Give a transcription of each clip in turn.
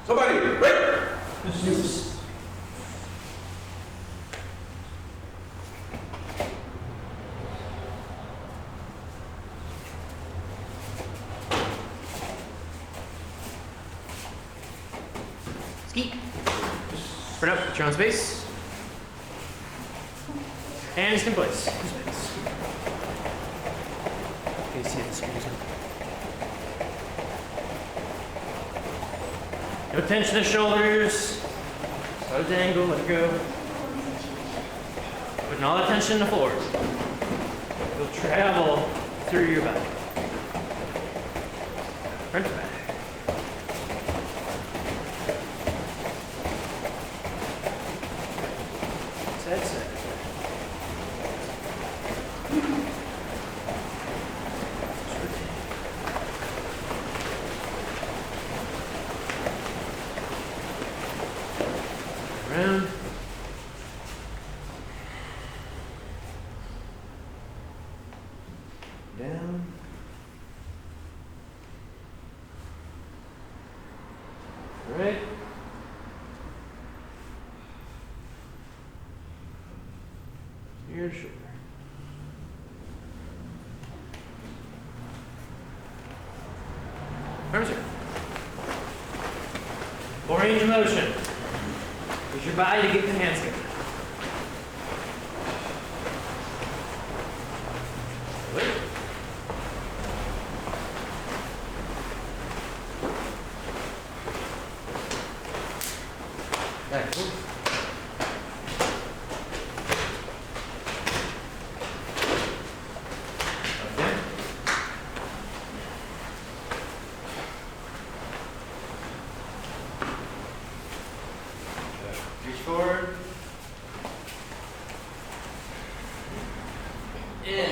Somebody, break! Ski. Spread out, put your own space. And just in place. Okay, see the screws. No tension in the shoulders. Slow to angle, let go. Putting all the tension in the floor. You'll travel through your body. Front to back. That's it. Around. Down. Right. Your shoulder. Arms here. Full range of motion. Use your body to get the hands going. Back. Reach forward. In.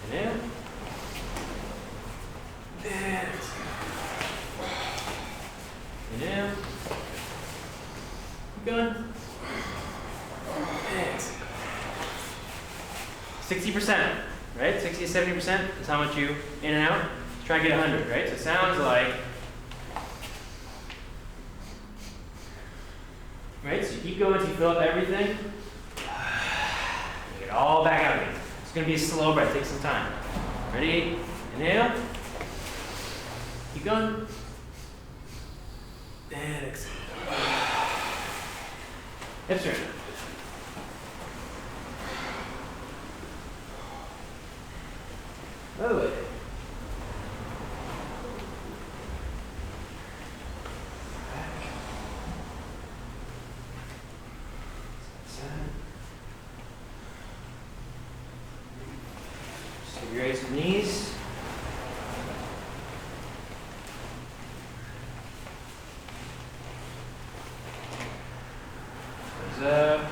Inhale. And. Inhale. Keep going. And. 60%, right? 60 to 70% is how much you in and out. Try and get 100, right? So it sounds like. Right, so you keep going until you fill up everything. You get all back out again. It's going to be a slow breath. Take some time. Ready? Inhale. Keep going. And exhale. Hips turn. Other way. Raise your knees. Thumbs up. A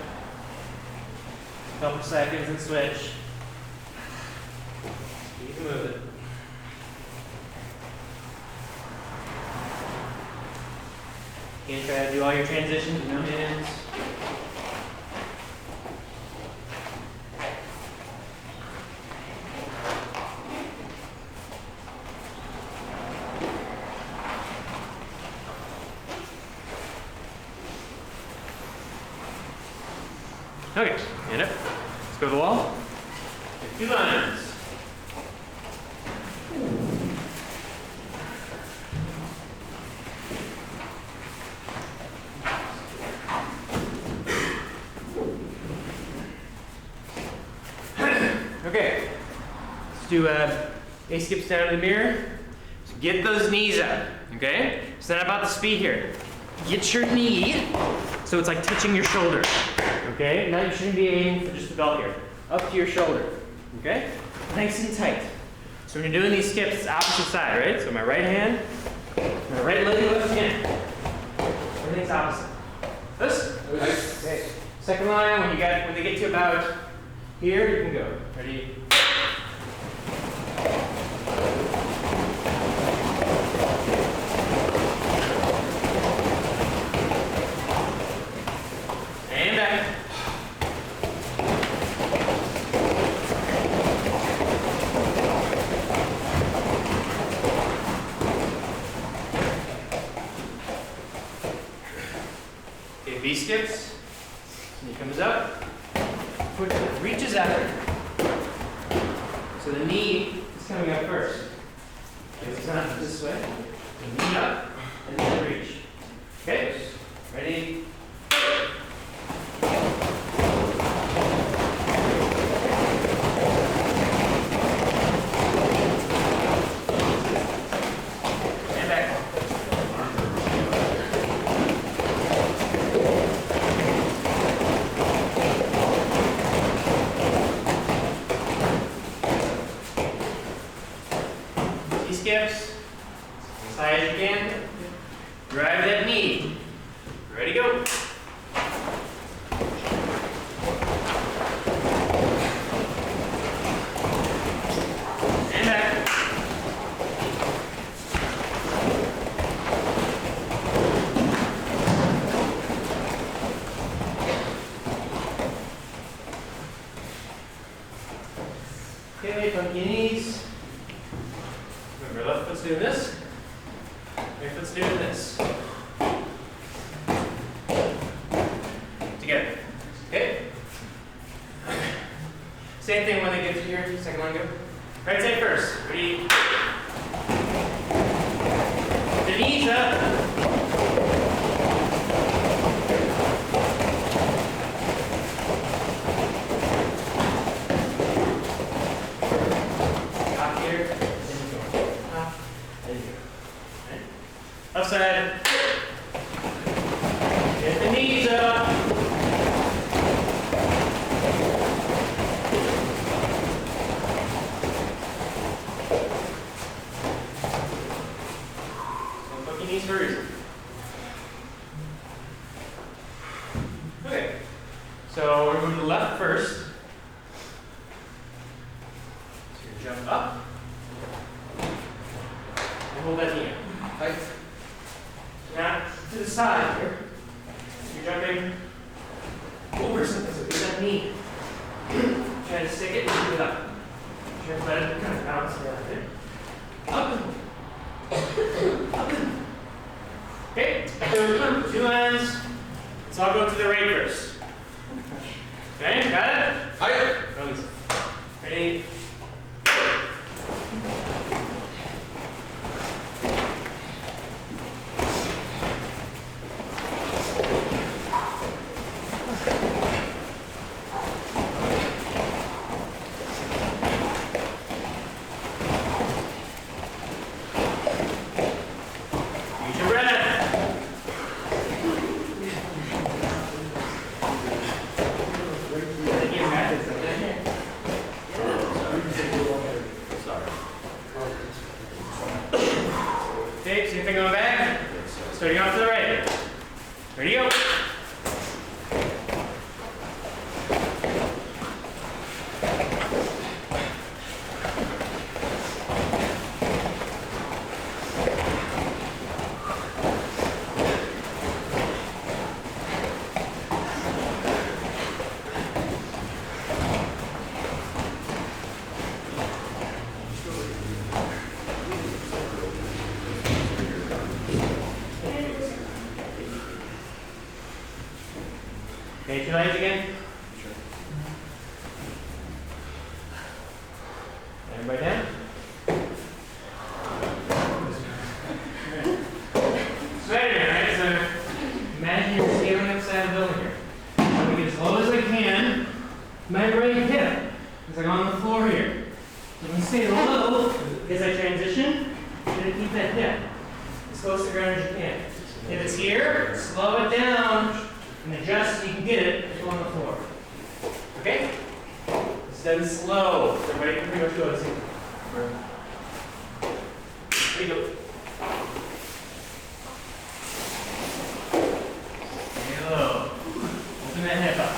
couple seconds and switch. Keep moving. You can try to do all your transitions with no hands. Okay, stand up. Let's go to the wall. Two lines. Okay, let's do A skips down to the mirror. So get those knees up, okay? It's not about the speed here. Get your knee so it's like touching your shoulder. Okay, now you shouldn't be aiming for just the belt here. Up to your shoulder, okay? Nice and tight. So when you're doing these skips, it's opposite side, right? So my right hand, my right leg, left hand. Everything's opposite. This? Okay. Second line, when they get to about here, you can go. Ready? And back. skips. Knee comes up. Foot reaches out. So the knee is coming up first. It's not this way. The knee up and then reach. Okay? Ready? And back. Skips, as high as you can. Drive that knee. Ready, go. And back. Okay, funky knees. Remember, left foot's doing this, right foot's doing this. Together. Okay? Same thing when they get to here. Second one, go. Right side first. Ready? The knees up. Upside. Get the knees up. So fuck your knees for a reason. Okay. So we're going to the left first. So you jump up. And hold that knee up. Tight. Now, to the side here. You're jumping over something, so get that knee. Try to stick it and keep it up. Try to let it kind of bounce around there. Up and up and. Okay, third one, 2 hands. Let's all go to the right first. Okay, got it? Hi. Ready? Okay, same thing going back. Starting off to the right. Ready, go. Okay, 2 legs again. Everybody down. So anyway, right? So imagine you're scaling upside the building here. I'm going to get as low as I can. My right hip is like on the floor here. So I'm going to stay low as I transition. You're going to keep that hip as close to the ground as you can. If it's here, slow it down. And adjust so you can get it if you're on the floor. Okay? It's done slow. So everybody can pretty much go the same. There you go. Hello. Open that hip up.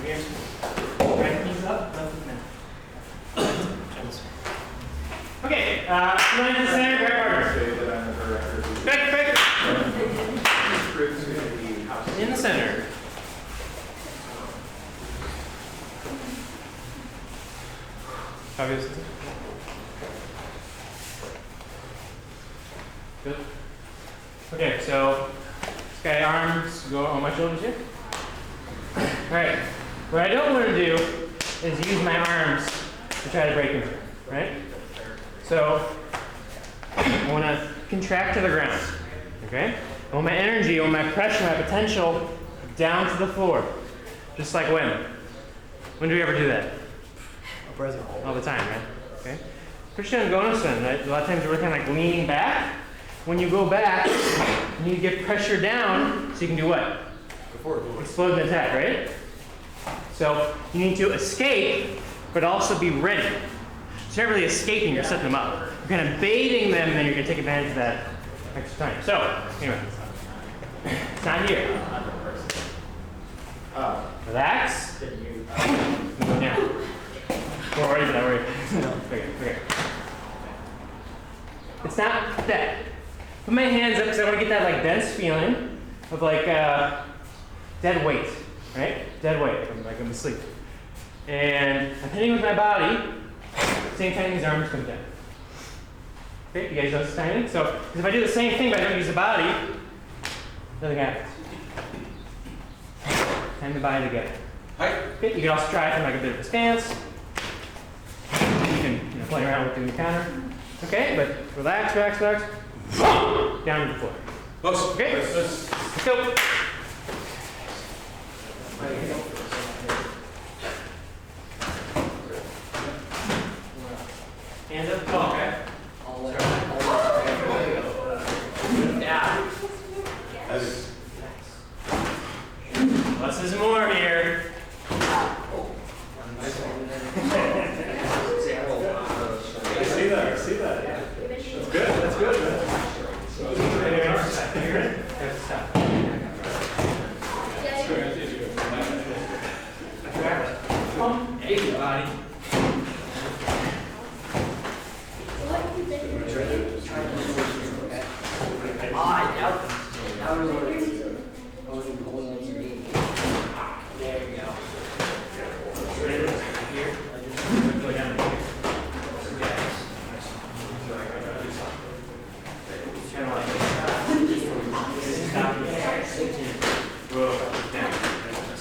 here. Right knees up, left knee down. Okay, line in the center, grab partner. Back. In the center. Obviously. Good. Okay, so this guy arms go on my shoulders here. Alright. What I don't want to do is use my arms to try to break him, right? So I want to contract to the ground. Okay? I want my energy, I want my pressure, my potential down to the floor. Just like when? When do we ever do that? All the time, right? Okay. Christian Gonosen, right? A lot of times we're kind of like leaning back. When you go back, you need to get pressure down so you can do what? Explode and attack, right? So you need to escape, but also be ready. So you're not really escaping, you're setting them up. You're kind of baiting them, and then you're going to take advantage of that extra time. So, anyway, it's not here. Relax. Go down. Don't worry about that. Okay. It's not that. Put my hands up because I want to get that like dense feeling of like dead weight, right? Dead weight, like I'm asleep. And I'm hitting with my body. Same time these arms come down. Okay, you guys know this timing? So if I do the same thing but I don't use the body, nothing happens. Time the body together. Okay, you can also try it from like a bit of a stance. You can play around with doing the counter. Okay, but relax. Down to the floor. Okay, let's go. Hands up tall, okay? Yeah. Less is more here. I see that. Yeah. That's good, man. Hey, buddy. There we go. Here. Go down here.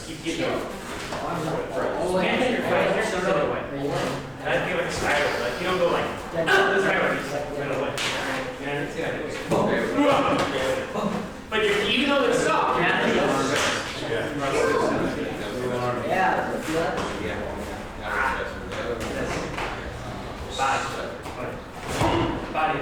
Keep getting going. I feel like a spiral. Like you don't go like this way. But even though it's soft, body.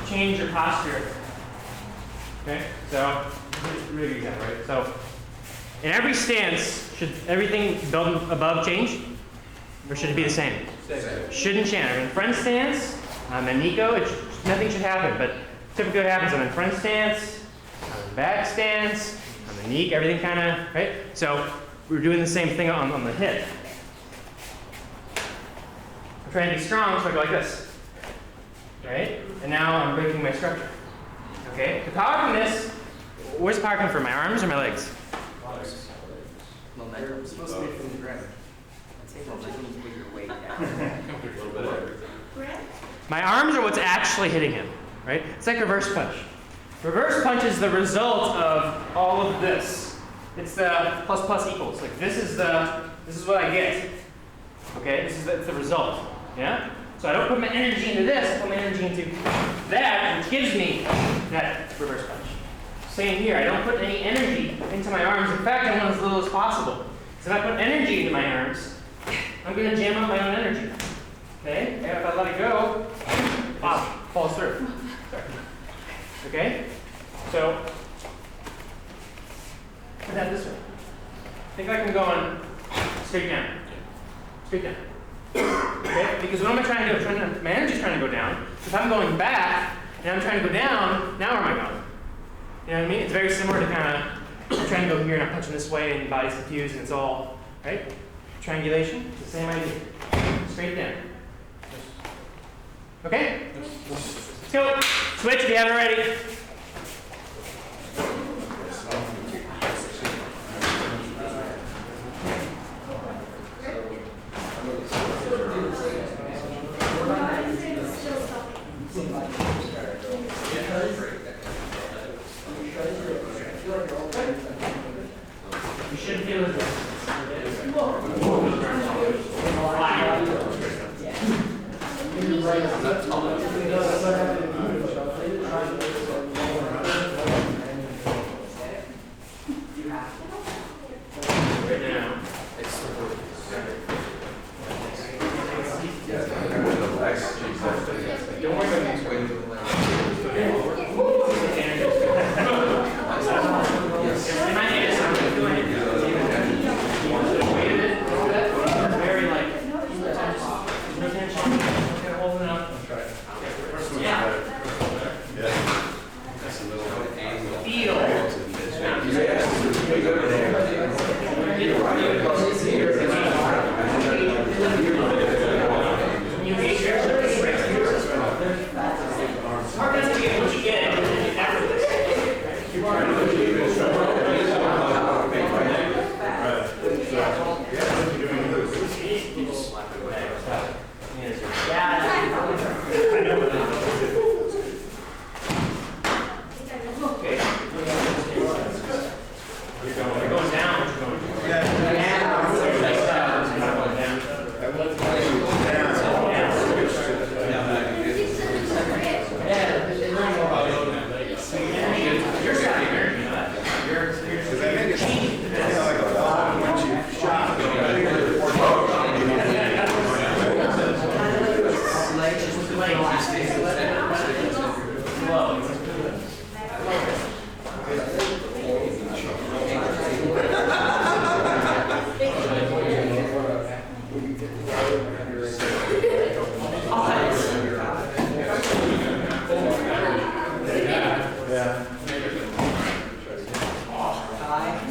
Change your posture. Okay, so really example, right? So in every stance, should everything above change, or should it be the same? Shouldn't change. In front stance, I'm in Nico. Nothing should happen, but typically what happens? I'm in front stance, I'm in back stance, I'm in Nico. Everything kind of right. So we're doing the same thing on the hip. I'm trying to be strong, so I go like this. Right? And now I'm breaking my structure. Okay? The power from this, where's the power coming from? My arms or my legs? Momentum. It's supposed to be from the ground. I take momentum to put your weight down. My arms are what's actually hitting him, right? It's like reverse punch. Reverse punch is the result of all of this. It's the plus plus equals. Like this is what I get. Okay, it's the result. Yeah? So I don't put my energy into this, I put my energy into that, which gives me that reverse punch. Same here, I don't put any energy into my arms. In fact, I want as little as possible. So if I put energy into my arms, I'm going to jam up my own energy. Okay? And if I let it go, falls through. Okay? So, put that this way. Think like I'm going straight down. Straight down. Okay? Because what am I trying to do? My energy's trying to go down. So if I'm going back and I'm trying to go down, now where am I going? You know what I mean? It's very similar to kind of, I'm trying to go here and I'm punching this way and your body's confused and it's all, right? Triangulation, it's the same idea. Straight down. Okay? Let's go. Switch if you haven't already. You shouldn't feel it.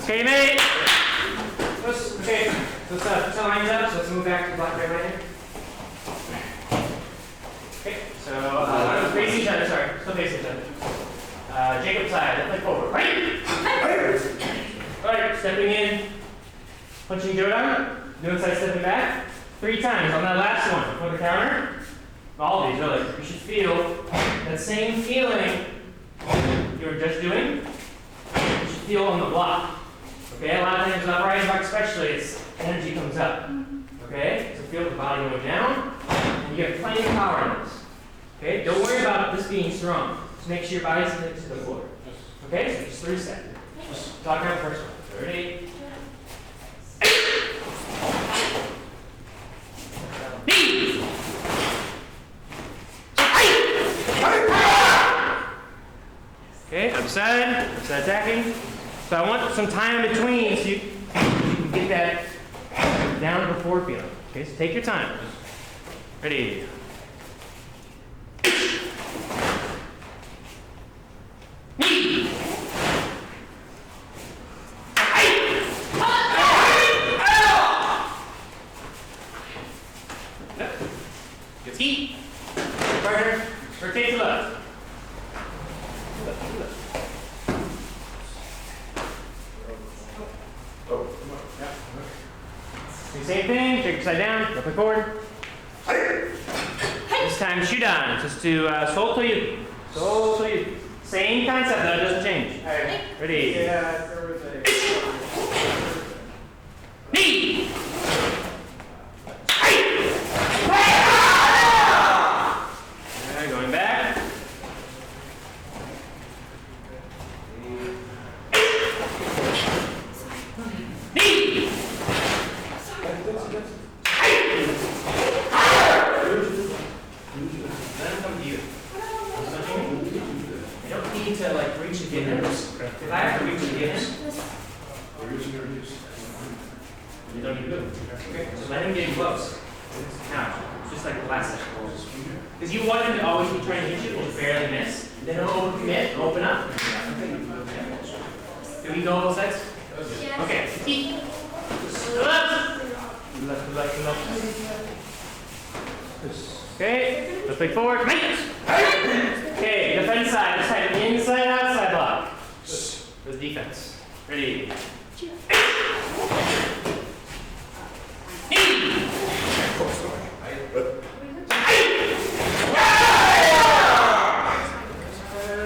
Okay, mate. Okay, so let's lines up. So let's move back to black right here. Okay, so face each other. Sorry, still face each other. Jacob side, left leg forward. Right. Right, stepping in, punching Jodan. Doing side stepping back 3 times on that last one for the counter. All of these really. You should feel that same feeling you were just doing. You should feel on the block. Okay, a lot of times upright block especially, it's energy comes up. Okay, so feel the body going down, and you have plenty of power in this. Okay, don't worry about this being strong. Just make sure your body's connected to the floor. Okay, so just 3 seconds. Talk about the first one. 30. Okay, upside attacking. So I want some time in between so you can get that down to the forward feeling. Okay, so take your time. Ready? Gets heat. Partner. Rotate to left. Do the same thing, shake upside down, flip it forward. This time Shihan, just to Sol to you. Sol to you. Same concept though, it doesn't change. Alright, ready? Yeah, there was a... Knee! Alright, going back. Knee! Let him come to you. You don't need to like reach the hips. If I have to reach the hips, you don't need to do it. Okay, so let him get close. Now, just like the last session. Because you want him to always be trying to hit you, will barely miss. Then he'll overcommit, open up. Do we go both sides? Okay. Left. Okay, let's take forward. Okay, defense side. This time inside, outside block. For the defense. Ready?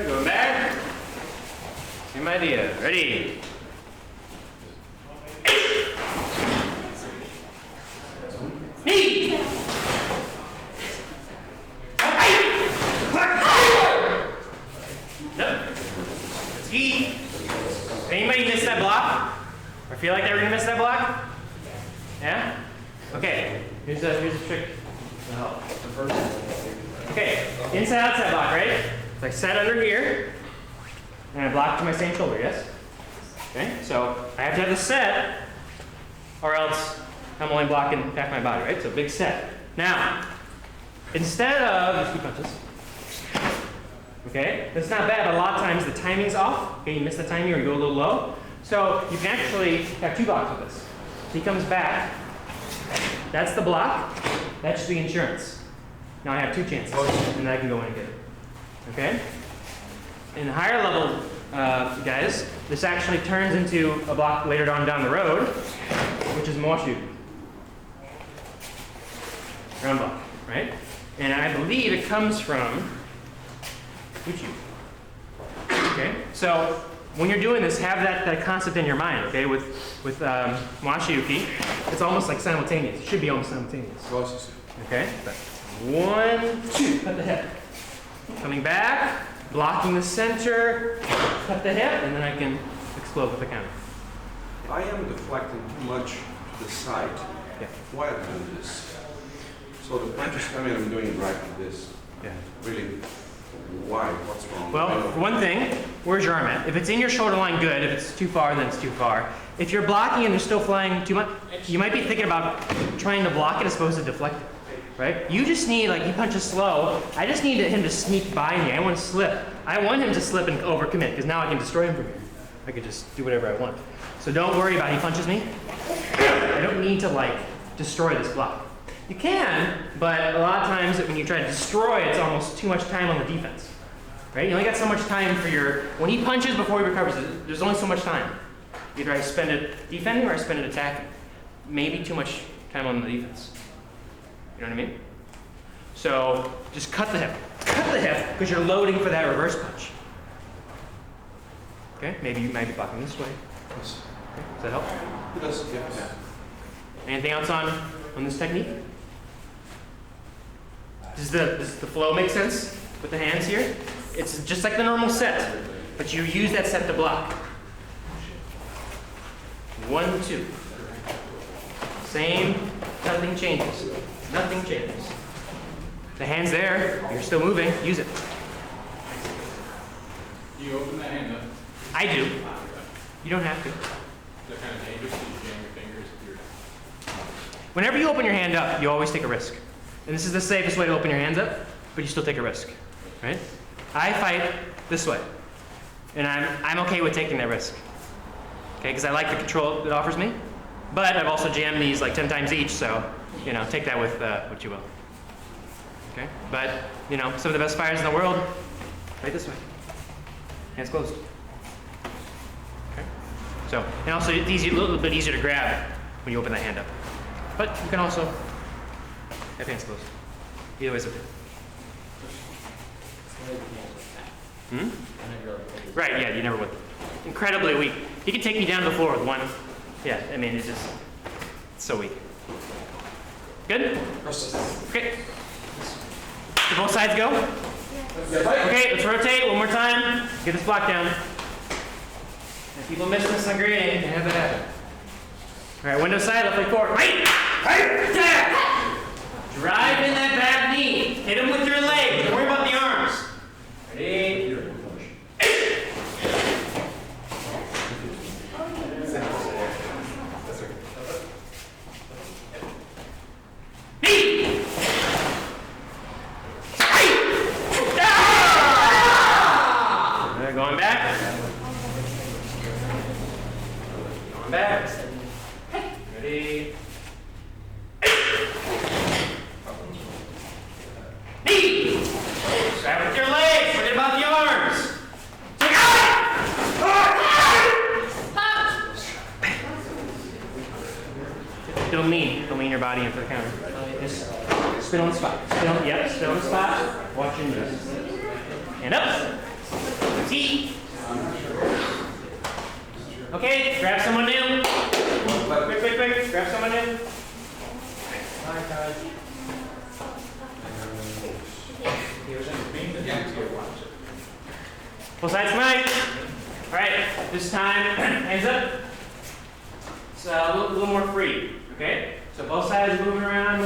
Going back. Same idea. Ready? Knee. Nope. Ski. Anybody miss that block? Or feel like they were gonna miss that block? Yeah? Okay. Here's a trick to help. Okay. Inside outside block, right? So I set under here. And I block to my same shoulder, yes? Okay, so I have to have the set, or else I'm only blocking back my body, right? So big set. Now, instead of just 2 punches, okay, that's not bad, but a lot of times the timing's off. Okay, you miss the timing or you go a little low. So you can actually have 2 blocks with this. So he comes back, that's the block, that's the insurance. Now I have 2 chances, and then I can go in and get it. Okay? In higher level guys, this actually turns into a block later on down the road, which is Moshu. Ground block, right? And I believe it comes from Uchi. Okay? So when you're doing this, have that concept in your mind, okay? With Moshi-uki, it's almost like simultaneous. It should be almost simultaneous. Okay? But 1, 2, cut the hip. Coming back, blocking the center, cut the hip, and then I can explode with the counter. I am deflecting too much to the side. Yeah. Why am I doing this? So the punch is coming, I'm doing it right like this. Yeah. Really, why? What's wrong? Well, for one thing, where's your arm at? If it's in your shoulder line, good. If it's too far, then it's too far. If you're blocking and you're still flying too much, you might be thinking about trying to block it as opposed to deflect it. Right? You just need, like, he punches slow. I just need him to sneak by me. I want to slip. I want him to slip and overcommit, because now I can destroy him from here. I could just do whatever I want. So don't worry about he punches me. I don't need to, like, destroy this block. You can, but a lot of times when you try to destroy, it's almost too much time on the defense. Right? You only got so much time for your, when he punches before he recovers, there's only so much time. Either I spend it defending or I spend it attacking. Maybe too much time on the defense. You know what I mean? So just cut the hip. Cut the hip because you're loading for that reverse punch. Okay? Maybe you might be blocking this way. Okay. Does that help? It does, yeah. Anything else on this technique? Does the flow make sense with the hands here? It's just like the normal set, but you use that set to block. 1, 2. Same, nothing changes. Nothing changes. The hand's there, you're still moving, use it. Do you open that hand up? I do. You don't have to. Is that kind of dangerous? Do you jam your fingers if you're... Whenever you open your hand up, you always take a risk. And this is the safest way to open your hands up, but you still take a risk, right? I fight this way, and I'm okay with taking that risk, okay? Because I like the control it offers me, but I've also jammed these like 10 times each, so, you know, take that with what you will. Okay? But, you know, some of the best fighters in the world, right this way. Hands closed. Okay? So, and also it's easy, a little bit easier to grab when you open that hand up. But you can also have hands closed. Either way is okay. Hmm? Right, yeah, you never would. Incredibly weak. He could take me down to the floor with one. Yeah, I mean, it's just so weak. Good? Okay. Do both sides go? Okay, let's rotate one more time. Get this block down. If people miss this on grading, they have it happen. All right, window side, left leg forward. Right! Attack! Drive in that back knee. Hit him with your leg. Don't worry about the arms. Ready? Going back. Going back. Ready? Knee! Grab with your legs. Forget about the arms. Don't lean your body into the counter. Just spin on the spot. Spin on the spot. Watch your knees. And up. T. Okay, grab someone new. Quick. Grab someone new. Both sides tonight. All right, this time, hands up. It's a little more free, okay? So both sides moving around,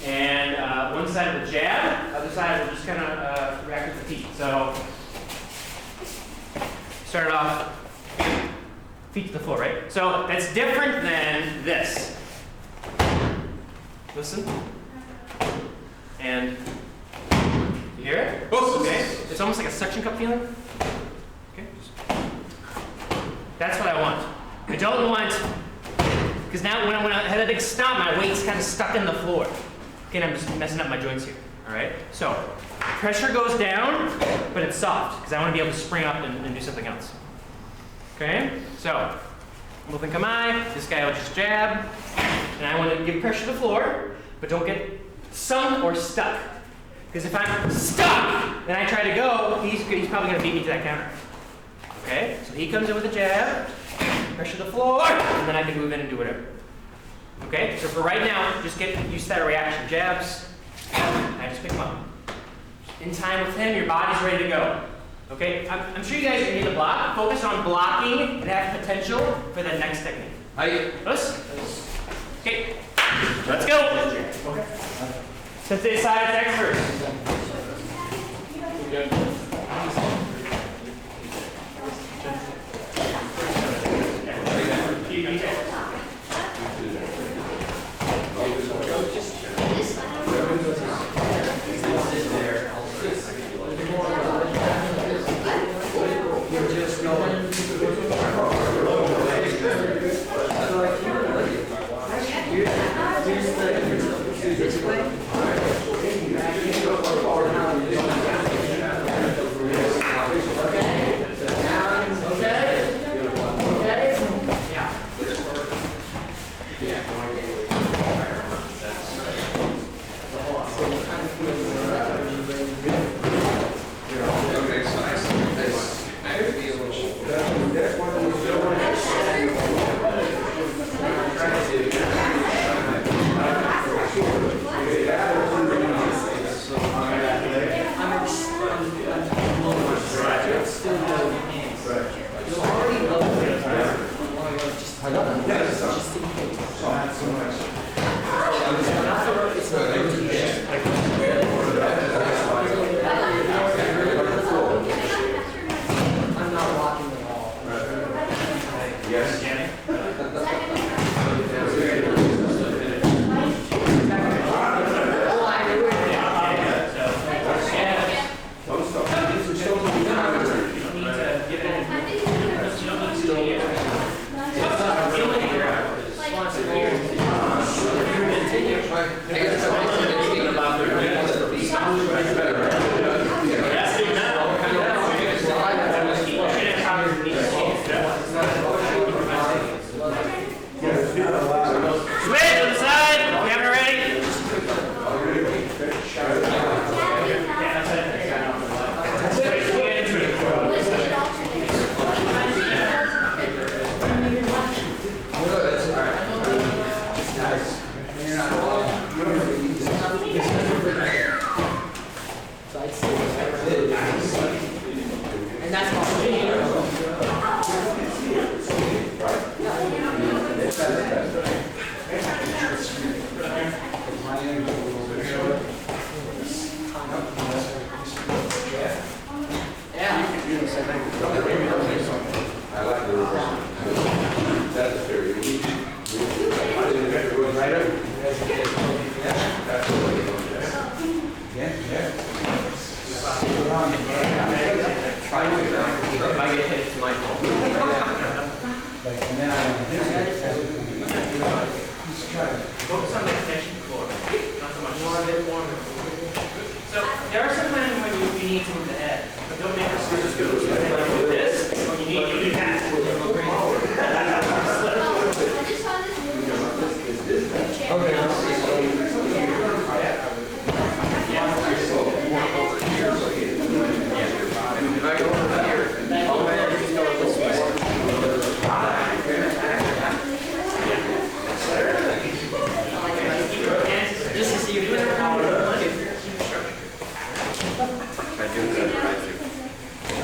and one side with a jab, other side will just kind of react with the feet. So start off, feet to the floor, right? So that's different than this. Listen. And you hear it? Okay. It's almost like a suction cup feeling. Okay. That's what I want. I don't want, because now when I have a big stomp, my weight's kind of stuck in the floor. Okay, and I'm just messing up my joints here. All right. So pressure goes down, but it's soft because I want to be able to spring up and do something else. Okay. So open kamae. This guy will just jab, and I want to give pressure to the floor, but don't get sunk or stuck. Because if I'm stuck and I try to go, he's probably going to beat me to that counter. Okay? So he comes in with a jab, pressure the floor, and then I can move in and do whatever. Okay? So for right now, just get used to that reaction. Jabs, and I just pick him up. In time with him, your body's ready to go. Okay? I'm sure you guys are going to need to block. Focus on blocking and have potential for the next technique. Okay. Let's go. Okay. Sensei side experts. that's all. I like the reverse. That is very unique. It goes right up. That's the way it goes. If I get hit, it's my fault. Focus on the connection core, not so much. More of it, more of it. So there are some times when you need to move the head, but don't make us just go like this. When you need to do that. If I go over here, all the way there, you just go this way. Just to see you do it. I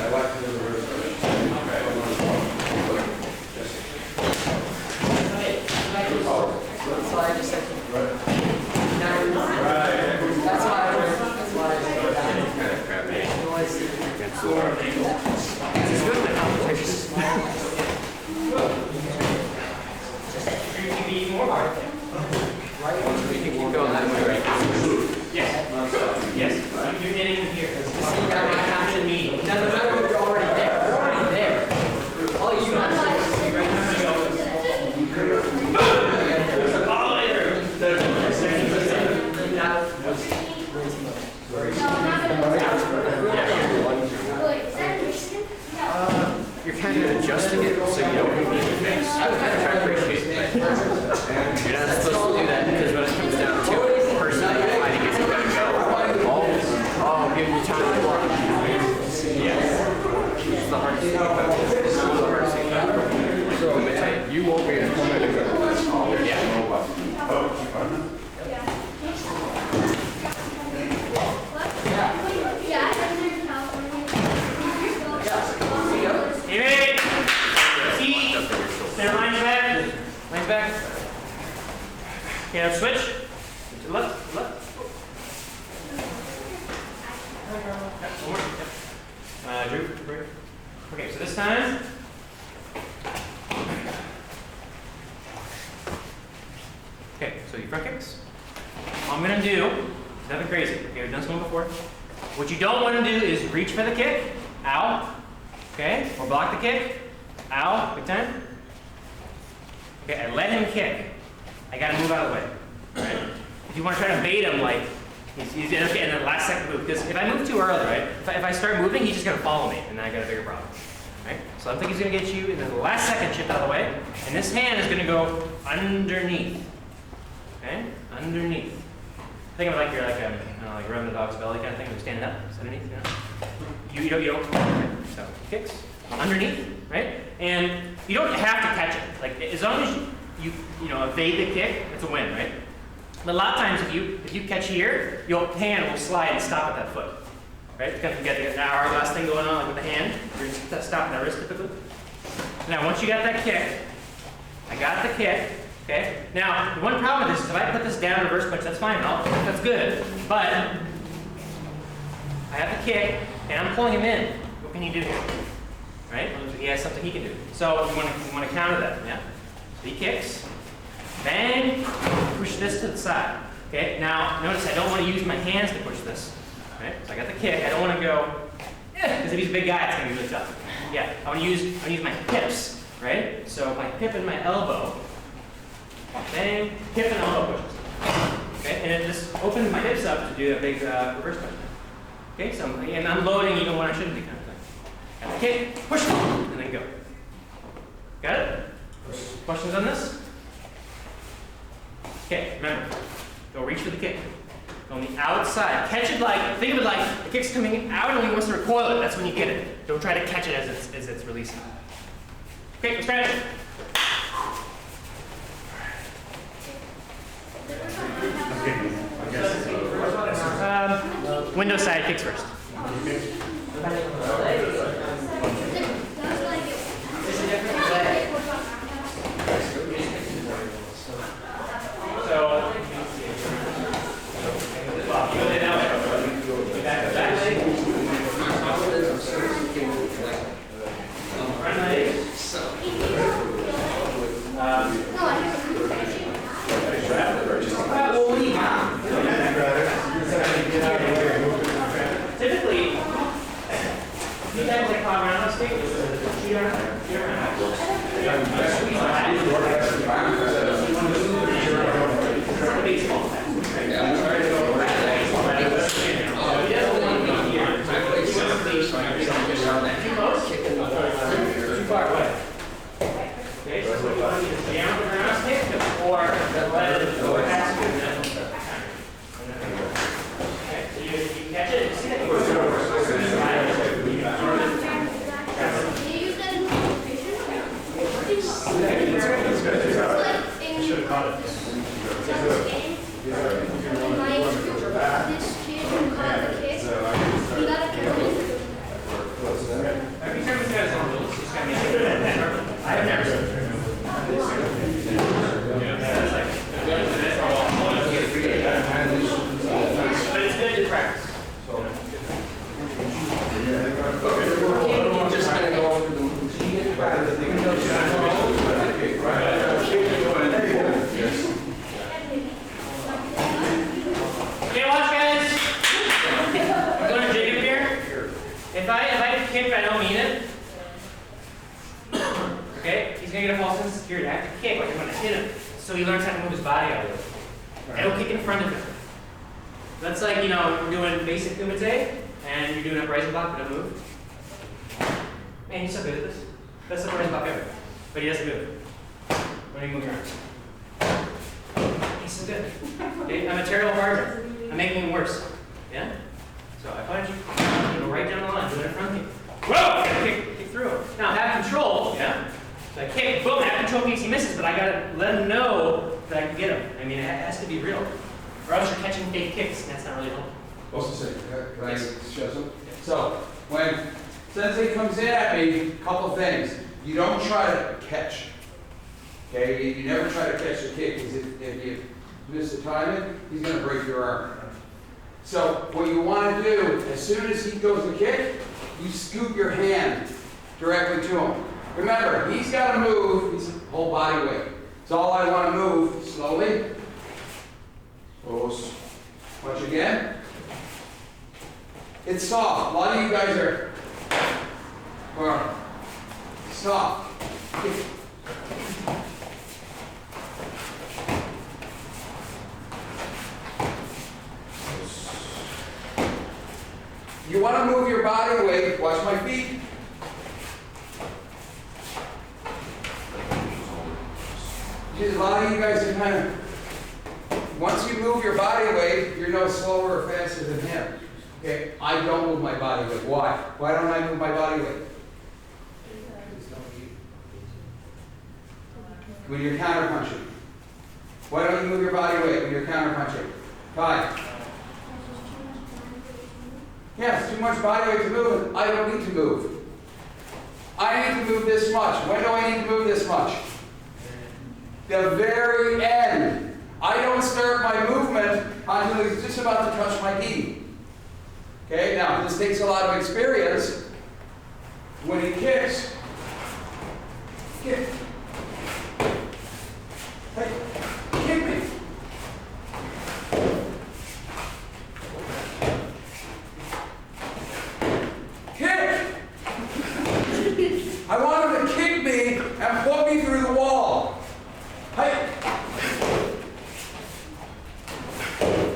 like the reverse. That's why I just said. That's why I it's good with competition. You can be more hard. We can keep going that way, right? Yes. Yes. You're getting here. See, now I have to meet. It doesn't matter if you're already there. You're already there. All you have to do is see right you're kind of adjusting it so you don't need to fix. I appreciate that. You're not supposed to do that because when it comes down to it, the person that you're fighting is going to go. Oh, give me time to block. Yes. It's the hardest thing about this. It's the hardest thing about it. So, let me tell you, you won't be able to do that. Yeah. Hey, see? Center line's back. Line's back. Okay, now switch. To the left, to the left. One more. Drew, break. Okay, so this time. Okay, so your front kicks. All I'm gonna do is nothing crazy. Okay, we've done this one before. What you don't want to do is reach for the kick. Ow. Okay, or block the kick. Ow, big time. Okay, I let him kick. I gotta move out of the way. Right? If you want to try to bait him, like, he's okay, and then last second move, because if I move too early, right? If I start moving, he's just gonna follow me, and then I got a bigger problem. Right? So I think he's gonna get you, and then the last second shift out of the way, and this hand is gonna go underneath. Okay, underneath. Think of it like you're like like rubbing the dog's belly kind of thing. You're standing up, it's underneath, you know. You don't. Okay. So kicks underneath, right? And you don't have to catch it. Like as long as you evade the kick, it's a win, right? But a lot of times if you catch here, your hand will slide and stop at that foot, right? Because you got the hourglass thing going on like with the hand. You're just stopping that wrist typically. Now once you got that kick, I got the kick. Okay. Now the one problem with this is if I put this down reverse punch, that's fine. That's good. But I have the kick and I'm pulling him in. What can he do here? Right? He has something he can do. So you want to counter that. Yeah. So he kicks. Bang. Push this to the side. Okay. Now notice I don't want to use my hands to push this. Right. So I got the kick. I don't want to go. Because if he's a big guy, it's gonna be really tough. Yeah. I want to use my hips. Right. So my hip and my elbow. Bang. Hip and elbow pushes. Okay. And it just opens my hips up to do a big reverse punch. Okay. So I'm loading even when I shouldn't be. Got the kick, push, and then go. Got it? Questions on this? Okay, remember, go reach for the kick. Go on the outside. Catch it like, think of it like the kick's coming out and when he wants to recoil it, that's when you get it. Don't try to catch it as it's releasing. Okay, let's try it. Window side kicks first. Too far away. Okay, so we want to either jam the ground kick or let it go past you. Okay, so you catch it, you see that? Should have caught it. Every time he's got his own rules, he's got to make it. I've never seen it. But it's good to practice. Just kind of go over the Okay, watch guys. I'm going to Jacob here. If I kick but I don't mean it, okay, he's going to get a false sense of security. I have to kick like I'm going to hit him. So he learns how to move his body out of it. I don't kick in front of him. That's like, you know, we're doing basic kumite, and you're doing uprising block, but don't move. Man, you're so good at this. Best uprising block ever. But he doesn't move. When you move your arms. He's so good. Okay, I'm a terrible partner. I'm making him worse. Yeah? So I punch you, go right down the line, do it in front of me. Whoa! Kick through him. Now have control, yeah? So I kick, boom, have control in case he misses, but I gotta let him know that I can get him. I mean, it has to be real. Or else you're catching fake kicks, and that's not really helpful. Also say, can I show some? So, when Sensei comes in at me, couple things. You don't try to catch. Okay, you never try to catch the kick, because if you miss the timing, he's going to break your arm. So, what you want to do, as soon as he goes to kick, you scoop your hand directly to him. Remember, he's got to move his whole body weight. So all I want to move slowly. Once again. It's soft. A lot of you guys are soft. You want to move your body weight. Watch my feet. A lot of you guys are kind of, once you move your body weight, you're no slower or faster than him. Okay, I don't move my body weight. Why? Why don't I move my body weight? When you're counterpunching. Why don't you move your body weight when you're counterpunching? Fine. Yeah, it's too much body weight to move. I don't need to move. I need to move this much. When do I need to move this much? The very end. I don't start my movement until he's just about to touch my gi. Okay, now this takes a lot of experience. When he kicks, kick. Hey, kick me. Kick! I want him to kick me and put me through the wall. Hey!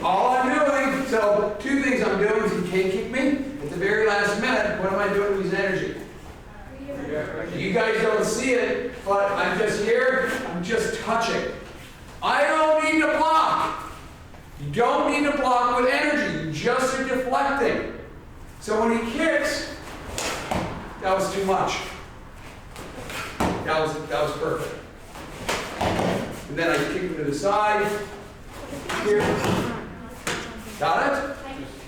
All I'm doing, so two things I'm doing is he can't kick me. At the very last minute, what am I doing with his energy? You guys don't see it, but I'm just here, I'm just touching. I don't need to block. You don't need to block with energy, you just are deflecting. So when he kicks, that was too much. That was perfect. And then I kick him to the side. Here. Got it?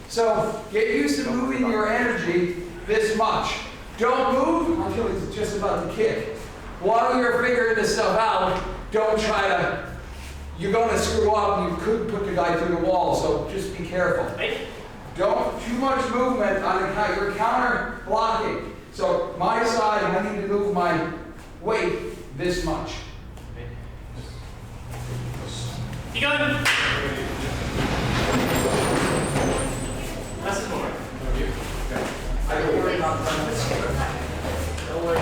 So get used to moving your energy this much. Don't move until he's just about to kick. While you're figuring this stuff out, don't try to, you're going to screw up. You could put the guy through the wall, so just be careful. Don't, too much movement on account, you're counter blocking. So my side, I need to move my weight this much. You going? Less than more. I don't worry about that. Don't worry.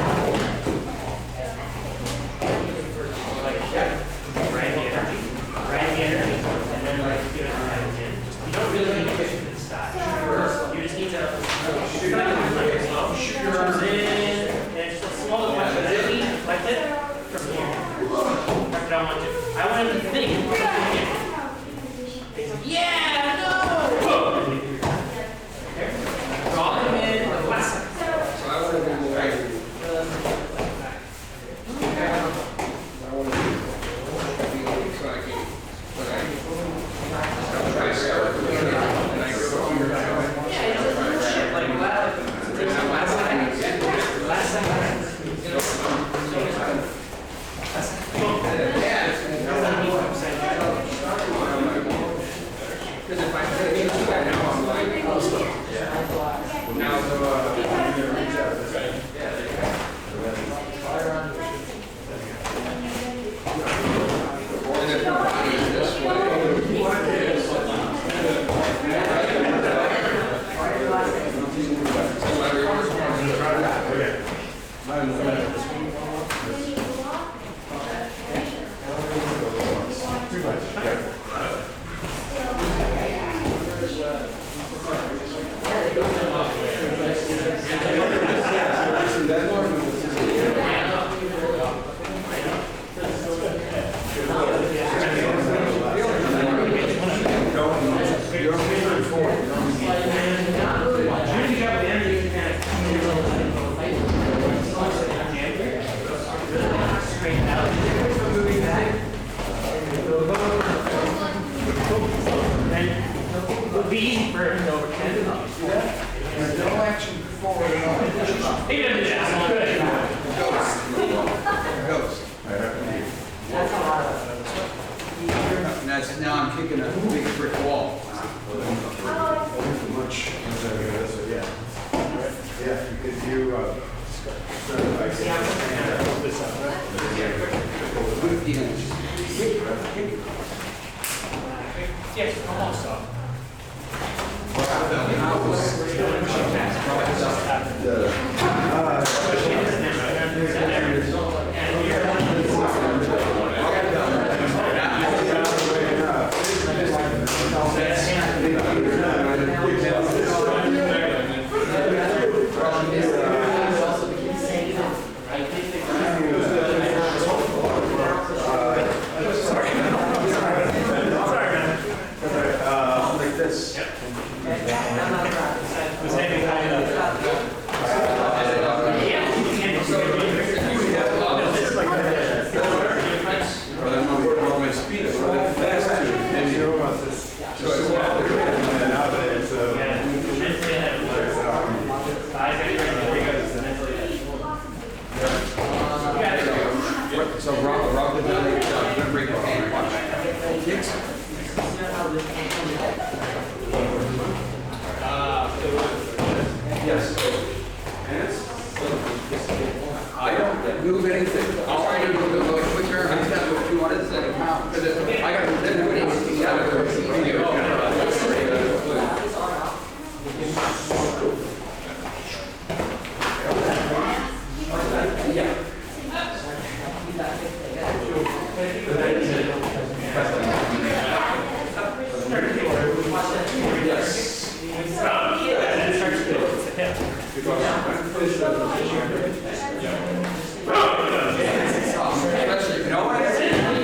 Now I'm kicking a big brick wall. Yes, almost so. So rock the belly, don't break your hand. Watch. Kicks. Yes. I don't move anything. I'll try to move a little quicker. I just have what you wanted to say. Because I got to then do it together. Yeah.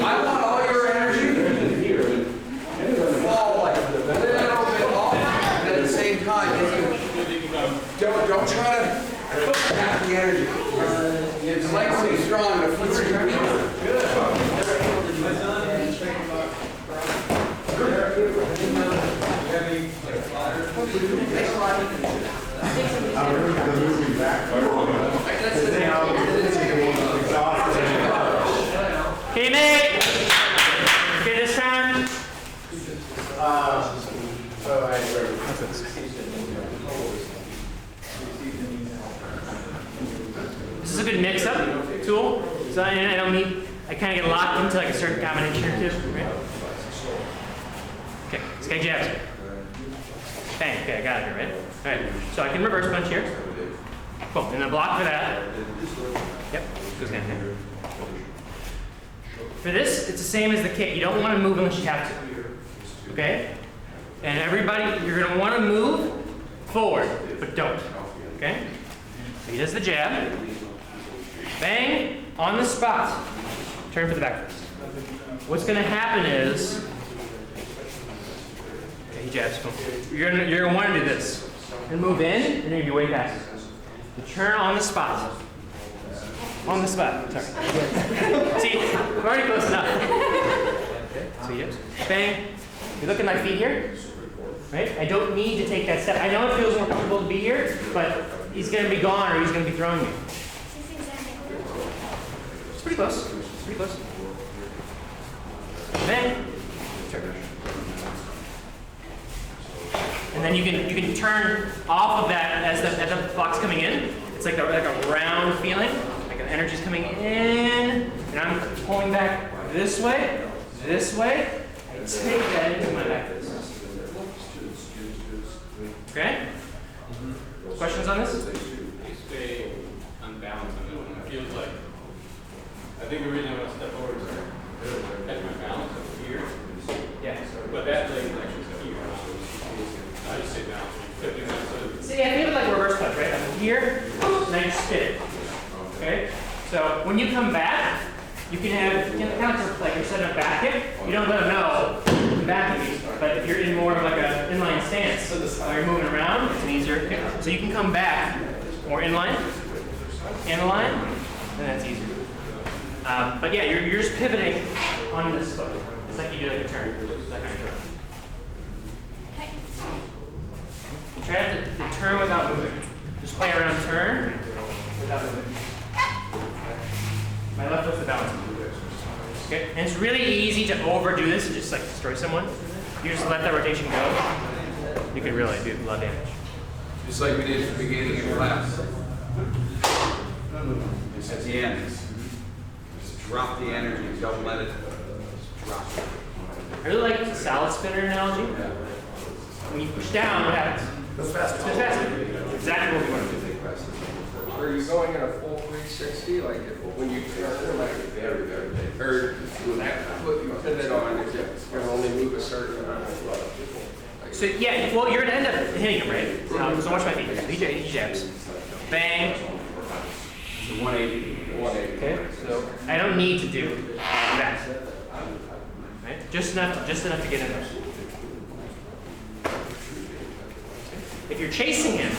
I want all your energy to fall like a little bit off, and at the same time, don't try to tap the energy. It's like so strong, the foot's weak. Okay, mate. Okay, this time. This is a good mix-up tool. So I don't need. I kind of get locked into like a certain combination or two. Right? Okay, this guy jabs. Bang. Okay, I got it here, right? All right. So I can reverse punch here. Boom, and then block for that. Yep. Goes down here. For this, it's the same as the kick. You don't want to move unless you have to. Okay? And everybody, you're going to want to move forward, but don't. Okay? So he does the jab. Bang, on the spot. Turn for the back fist. What's going to happen is, okay, he jabs. You're going to want to do this. You're going to move in, and you're going to be way past it. You turn on the spot. On the spot. Sorry. See, I'm already close enough. So yes. Bang. You look at my feet here, right? I don't need to take that step. I know it feels more comfortable to be here, but he's going to be gone or he's going to be throwing me. It's pretty close. It's pretty close. Bang. And then you can turn off of that as the block's coming in. It's like a round feeling. Energy's coming in, and I'm pulling back this way. I take that into my back fist. Okay? Questions on this? Stay unbalanced on the feels like. I think the reason I want to step forward is I catch my balance up here. Yeah. But that leg is actually here. I just sit down. See, I think of like a reverse punch, right? I'm here, and I just spin it. Okay? So when you come back, you can counter, like you're setting up back it. You don't let them know the back of you. But if you're in more of like an inline stance, or you're moving around, it's an easier. Okay. So you can come back more inline, and that's easier. But yeah, you're just pivoting on this foot. It's like you do like a turn. That kind of turn. Try to turn without moving. Just play around turn without moving. My left foot's the balance. Okay? And it's really easy to overdo this and just like destroy someone. You just let that rotation go. You can really do a lot of damage. Just like we did at the beginning of class. Just at the end. Just drop the energy. Don't let it drop. I really like the salad spinner analogy. When you push down, what happens? That's faster. It's faster. Exactly what we want to do. Are you going in a full 360, like when you turn, like very, or when that foot you pivot on, is it going to only move a certain amount of flow? So yeah, well you're gonna end up hitting him, right? So watch my feet. He jabs. Bang. It's a 180. Okay. So I don't need to do that. Right? Just enough to get in there. If you're chasing him,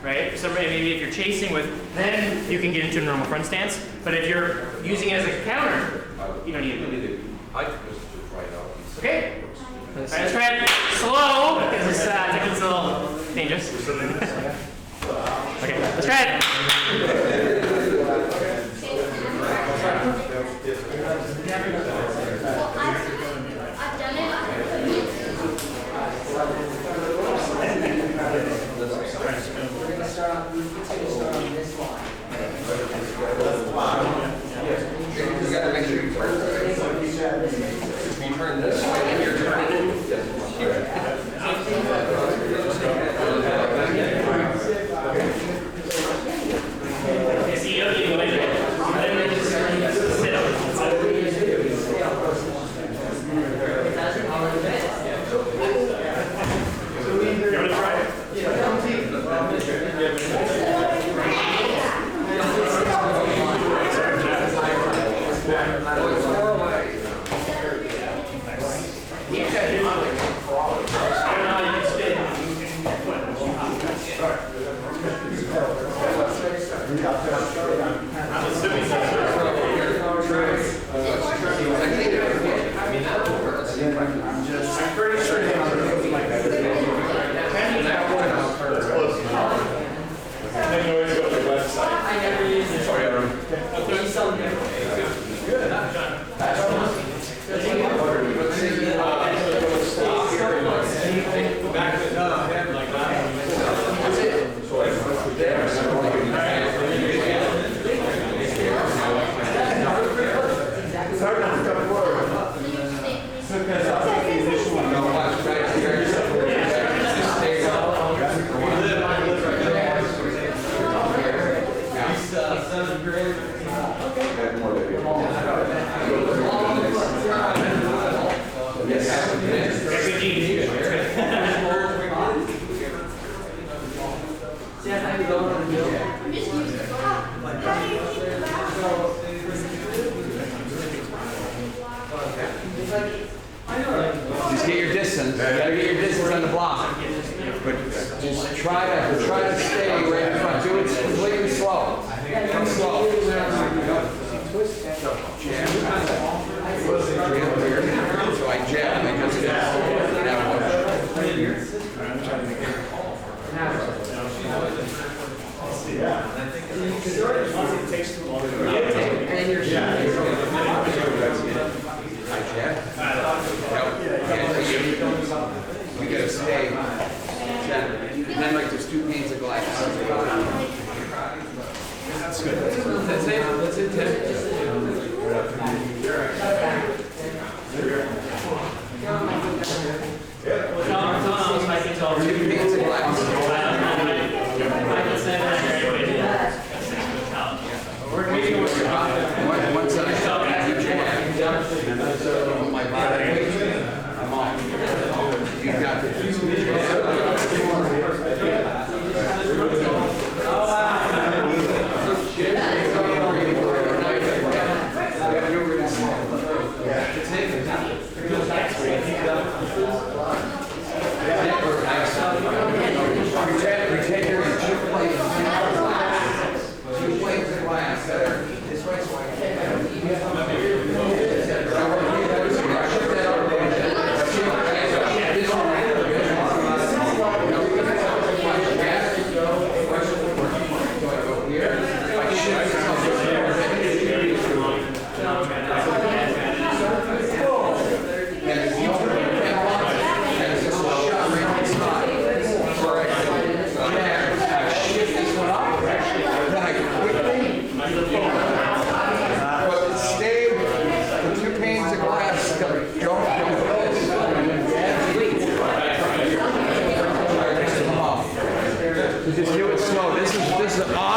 right? So maybe if you're chasing with, then you can get into a normal front stance. But if you're using it as a counter, you don't need it. Okay. All right, let's try it slow because it's a little dangerous. Okay, let's try it. I've done it. We're going to start on this line. You got to make sure you turn. If you turn this way, then you're turning. See, you don't need to measure it. Literally just sit up. You want to try it? I'm pretty sure they are like that. And then you always go to the website. I never used it. Sorry, Aaron. He's so good. It's hard not to come forward. Just get your distance. You gotta get your distance on the block. But just try to stay right in front. Do it completely slow. Come slow. Jab. So I jab and then just get And you're I jab. We gotta stay. And then like there's 2 panes of glass. That's good. That's it, Tim. Two panes of glass. We're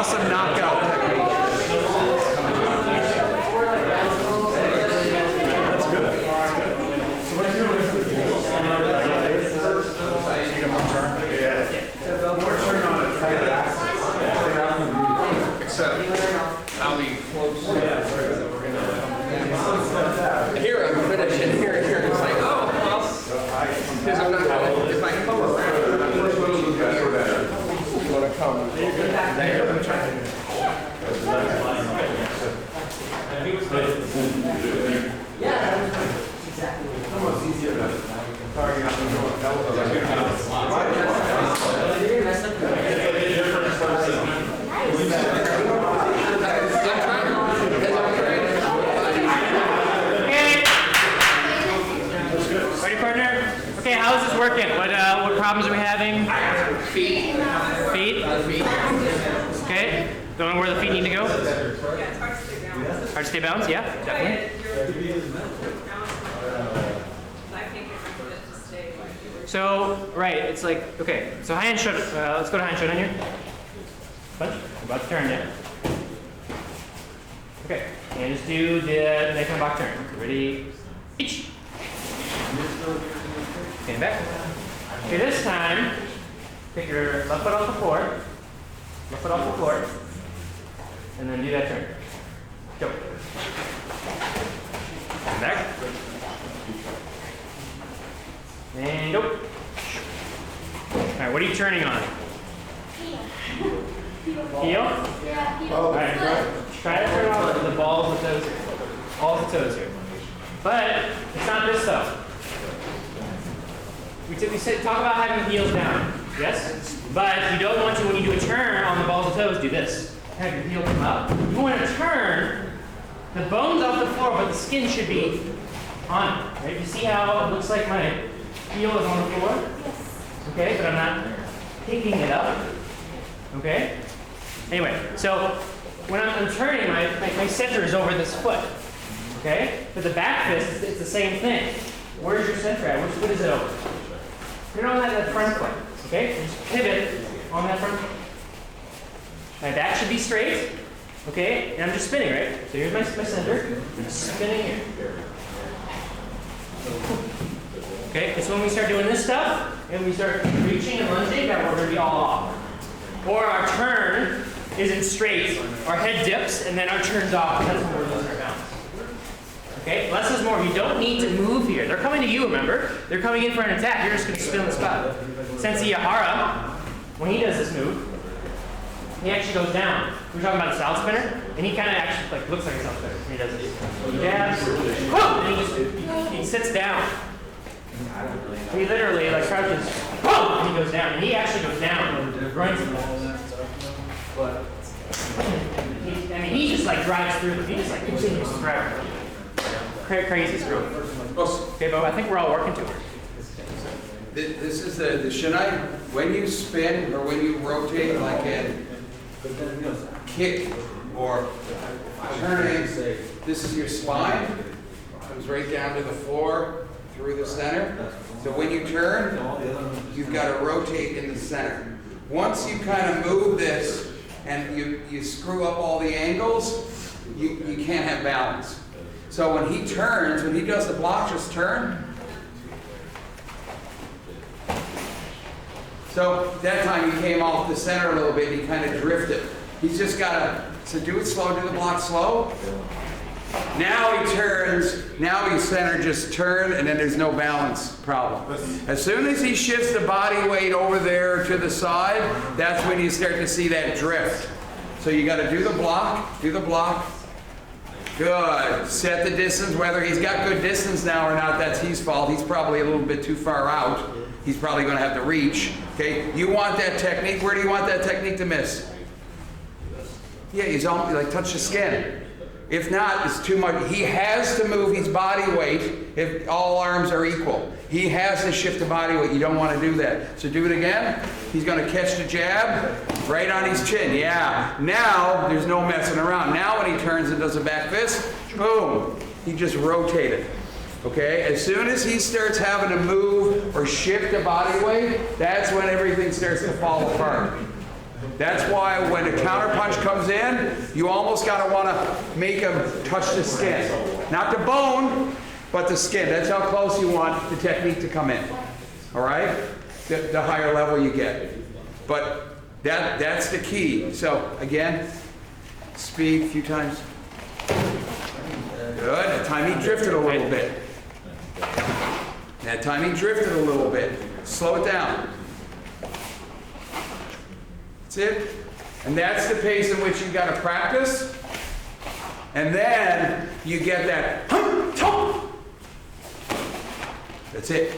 awesome knockout technique. Except I'll be close. Here I'm finishing. Here. It's like, oh, well, because I'm not gonna, if I come around, I'm not supposed to you want to come there. I'm trying. Almost easier to target. Ready, partner? Okay, how is this working? What problems are we having? Feet. Feet? Okay. Don't know where the feet need to go? Hard to stay balanced? Yeah, definitely. So, right, it's like, okay, so high hand shot, let's go to high hand shot on here. Punch, about to turn it. Okay, and just do the neck and back turn. Ready, each. Stand back. Okay, this time, pick your left foot off the floor. Left foot off the floor. And then do that turn. Go. Stand back. And go. Alright, what are you turning on? Heel? Alright, try to turn on the balls of toes here. All the toes here. But it's not this stuff. We talk about having heels down. Yes? But you don't want to, when you do a turn on the balls of toes, do this. Have your heel come up. You want to turn the bones off the floor, but the skin should be on it. Right? You see how it looks like my heel is on the floor? Okay, but I'm not picking it up. Okay? Anyway, so when I'm turning, my center is over this foot. Okay? But the back fist, it's the same thing. Where's your center at? Which foot is it over? Put it on that front foot. Okay? And just pivot on that front foot. My back should be straight. Okay? And I'm just spinning, right? So here's my center. I'm spinning here. Okay? And so when we start doing this stuff, and we start reaching and lunging, that we're going to be all off. Or our turn isn't straight. Our head dips, and then our turn's off. That's when we're losing our balance. Okay? Less is more. You don't need to move here. They're coming to you, remember? They're coming in for an attack. You're just going to spin the spot. Sensei Ahara, when he does this move, he actually goes down. We were talking about a south spinner, and he kind of actually looks like a south spinner when he does this. He jabs, and he sits down. He literally crouches, and he goes down, and he actually goes down and grinds him. But he just drives through them. He just continues to drive. Crazy screw. Okay, but I think we're all working towards. This is the shinai. When you spin or when you rotate like a kick or turning, this is your spine. Comes right down to the floor through the center. So when you turn, you've got to rotate in the center. Once you kind of move this and you screw up all the angles, you can't have balance. So when he turns, when he does the block, just turn. So that time he came off the center a little bit, he kind of drifted. He's just got to, so do it slow, do the block slow. Now he turns, now he's center, just turn, and then there's no balance problem. As soon as he shifts the body weight over there to the side, that's when you start to see that drift. So you got to do the block, Good. Set the distance, whether he's got good distance now or not, that's his fault. He's probably a little bit too far out. He's probably going to have to reach. Okay, you want that technique, where do you want that technique to miss? Yeah, he's almost touch the skin. If not, it's too much. He has to move his body weight if all arms are equal. He has to shift the body weight. You don't want to do that. So do it again. He's going to catch the jab right on his chin. Yeah. Now, there's no messing around. Now when he turns and does a back fist, boom. He just rotated. Okay? As soon as he starts having to move or shift the body weight, that's when everything starts to fall apart. That's why when a counter punch comes in, you almost gotta wanna make him touch the skin. Not the bone, but the skin. That's how close you want the technique to come in. All right? The higher level you get. But that's the key. So again, speed a few times. Good. That time he drifted a little bit. That time he drifted a little bit. Slow it down. That's it. And that's the pace in which you got to practice. And then you get that. That's it.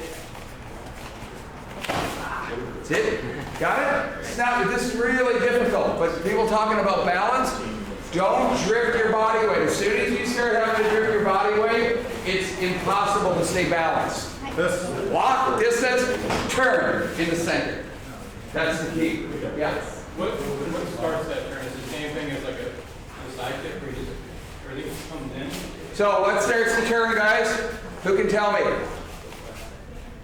That's it. Got it? It's not, this is really difficult, but people talking about balance, don't drift your body weight. As soon as you start having to drift your body weight, it's impossible to stay balanced. Lock, distance, turn in the center. That's the key. Yeah. What starts that turn? Is the same thing as like a side kick where you just, everything comes in? So what starts the turn, guys? Who can tell me?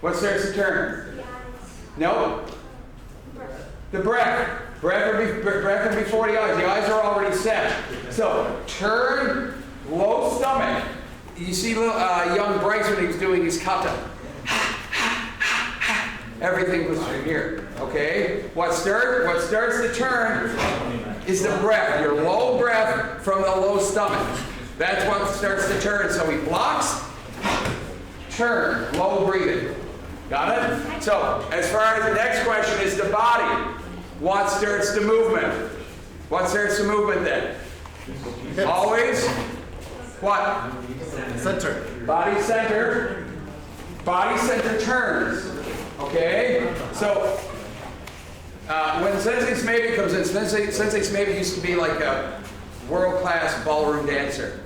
What starts the turn? No? The breath. Breath would be 40 eyes. The eyes are already set. So turn, low stomach. You see little young Bryce when he was doing his kata. Everything was from here. Okay? What starts the turn is the breath. Your low breath from the low stomach. That's what starts the turn. So he blocks, turn, low breathing. Got it? So as far as the next question is the body. What starts the movement? What starts the movement then? Always? What? Center. Body center. Body center turns. Okay? So when Sensei Smaby comes in, Sensei Smaby used to be like a world-class ballroom dancer.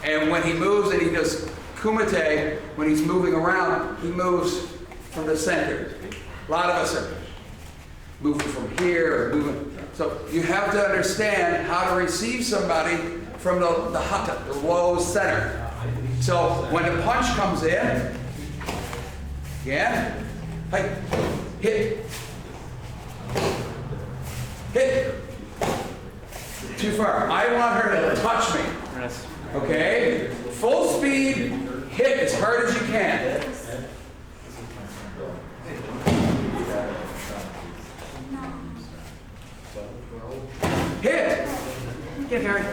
And when he moves and he does kumite, when he's moving around, he moves from the center. A lot of us are moving from here, or moving. So you have to understand how to receive somebody from the hata, the low center. So when the punch comes in, again, hey, hit, hit. Too far. I want her to touch me. Okay? Full speed, hit as hard as you can. Hit! Get Harry.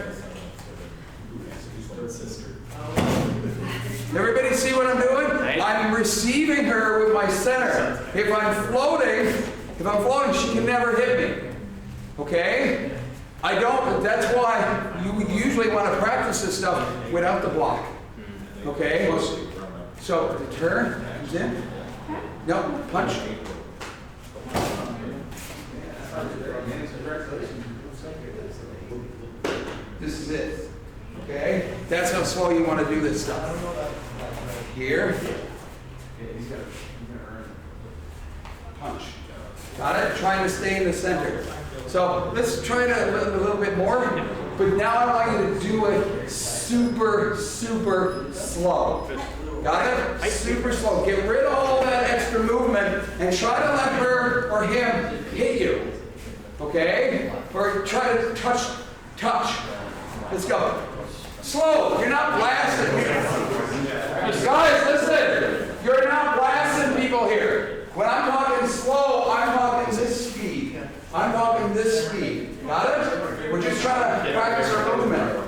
Everybody see what I'm doing? I'm receiving her with my center. If I'm floating, she can never hit me. Okay? I don't, that's why you would usually want to practice this stuff without the block. Okay? So the turn comes in. No, punch. This is it. Okay? That's how slow you want to do this stuff. Here. Punch. Got it? Trying to stay in the center. So let's try it a little bit more. But now I want you to do it super, super slow. Got it? Super slow. Get rid of all that extra movement and try to let her or him hit you. Okay? Or try to touch. Let's go. Slow. You're not blasting. Guys, listen. You're not blasting people here. When I'm talking slow, I'm talking this speed. I'm talking this speed. Got it? We're just trying to practice our movement.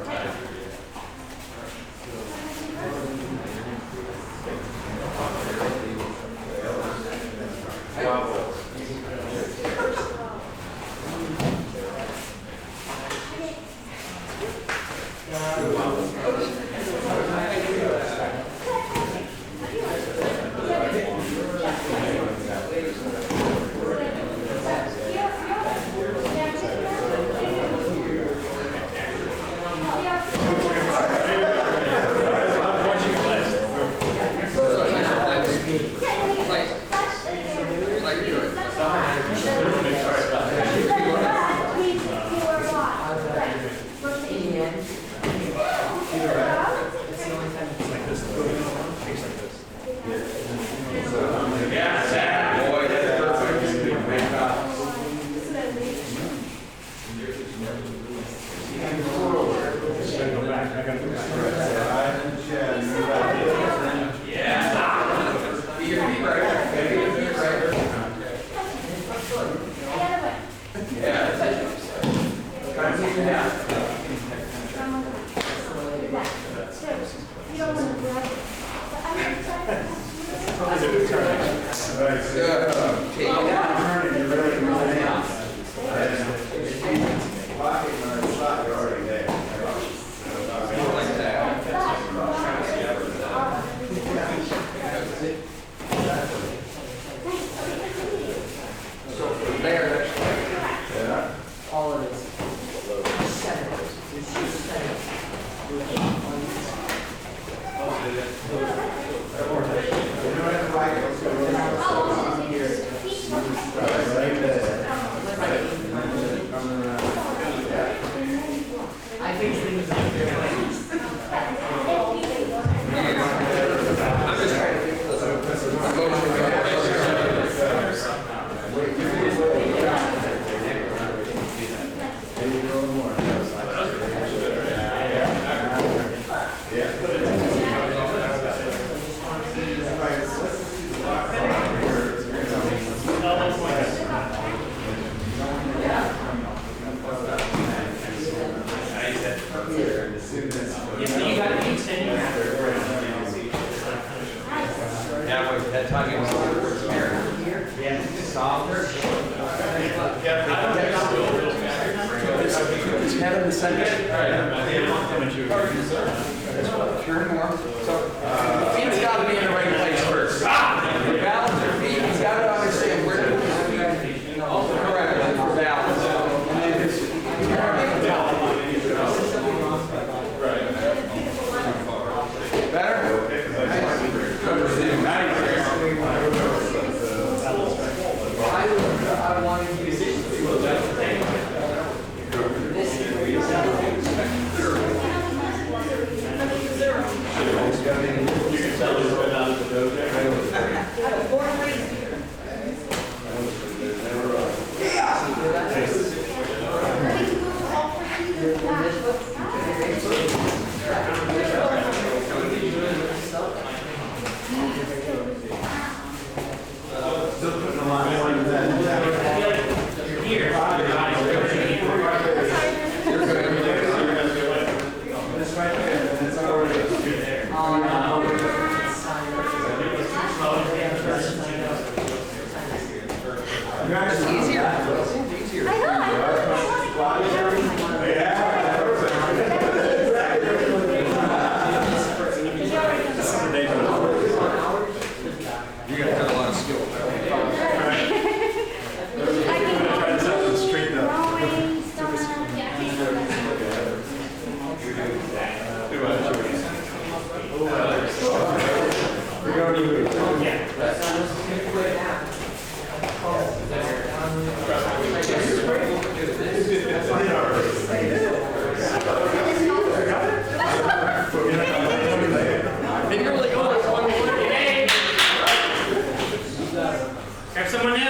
Grab someone new.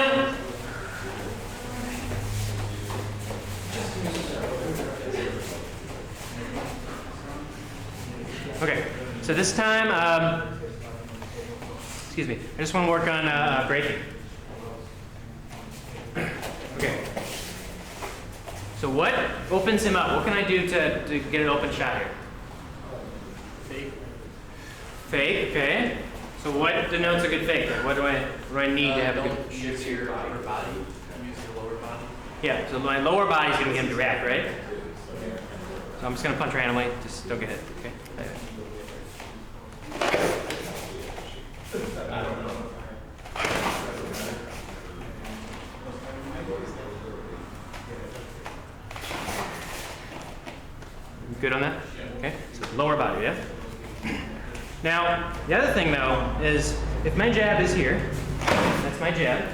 Okay, so this time, excuse me, I just want to work on breaking. Okay. So what opens him up? What can I do to get an open shot here? Fake. Fake, okay. So what denotes a good fake? What do I need to have a good? Use your upper body. Use your lower body. Yeah. So my lower body's gonna get him to react, right? So I'm just gonna punch randomly. Just don't get hit. Okay. I don't know. Good on that? Okay. So lower body, yeah. Now, the other thing though is if my jab is here, that's my jab,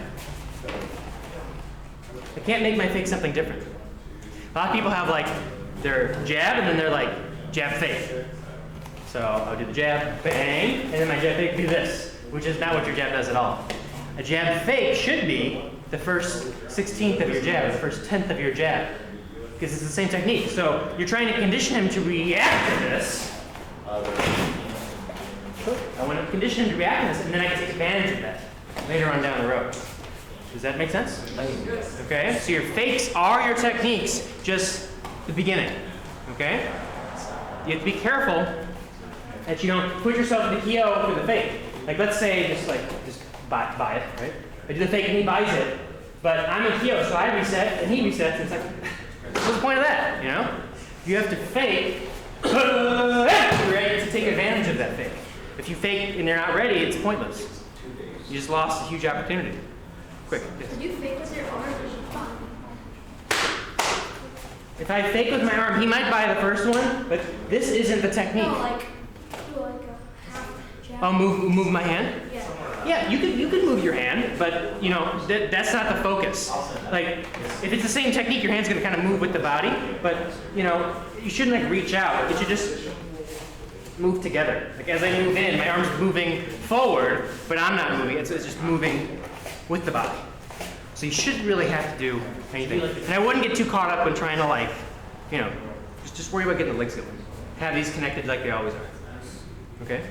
I can't make my fake something different. A lot of people have like their jab and then they're like jab fake. So I'll do the jab, bang, and then my jab fake would be this, which is not what your jab does at all. A jab fake should be the first 16th of your jab, or the first 10th of your jab, because it's the same technique. So you're trying to condition him to react to this. I want to condition him to react to this, and then I can take advantage of that later on down the road. Does that make sense? Okay, so your fakes are your techniques, just the beginning, okay? You have to be careful that you don't put yourself in the kyo for the fake. Like let's say just buy it, right? I do the fake and he buys it, but I'm in kyo, so I reset and he resets, and it's like, what's the point of that, you know? You have to fake, you're ready to take advantage of that fake. If you fake and they're not ready, it's pointless. You just lost a huge opportunity. Quick. Yes. Did you fake with your arm? If I fake with my arm, he might buy the first one, but this isn't the technique. No, like a half jab. I'll move my hand. Yeah. Yeah, you could move your hand, but you know that's not the focus. Like if it's the same technique, your hand's gonna kind of move with the body, but you know you shouldn't like reach out. It should just move together. Like as I move in, my arm's moving forward, but I'm not moving. It's just moving with the body. So you shouldn't really have to do anything. And I wouldn't get too caught up in trying to like, you know, just worry about getting the legs going. Have these connected like they always are. Okay?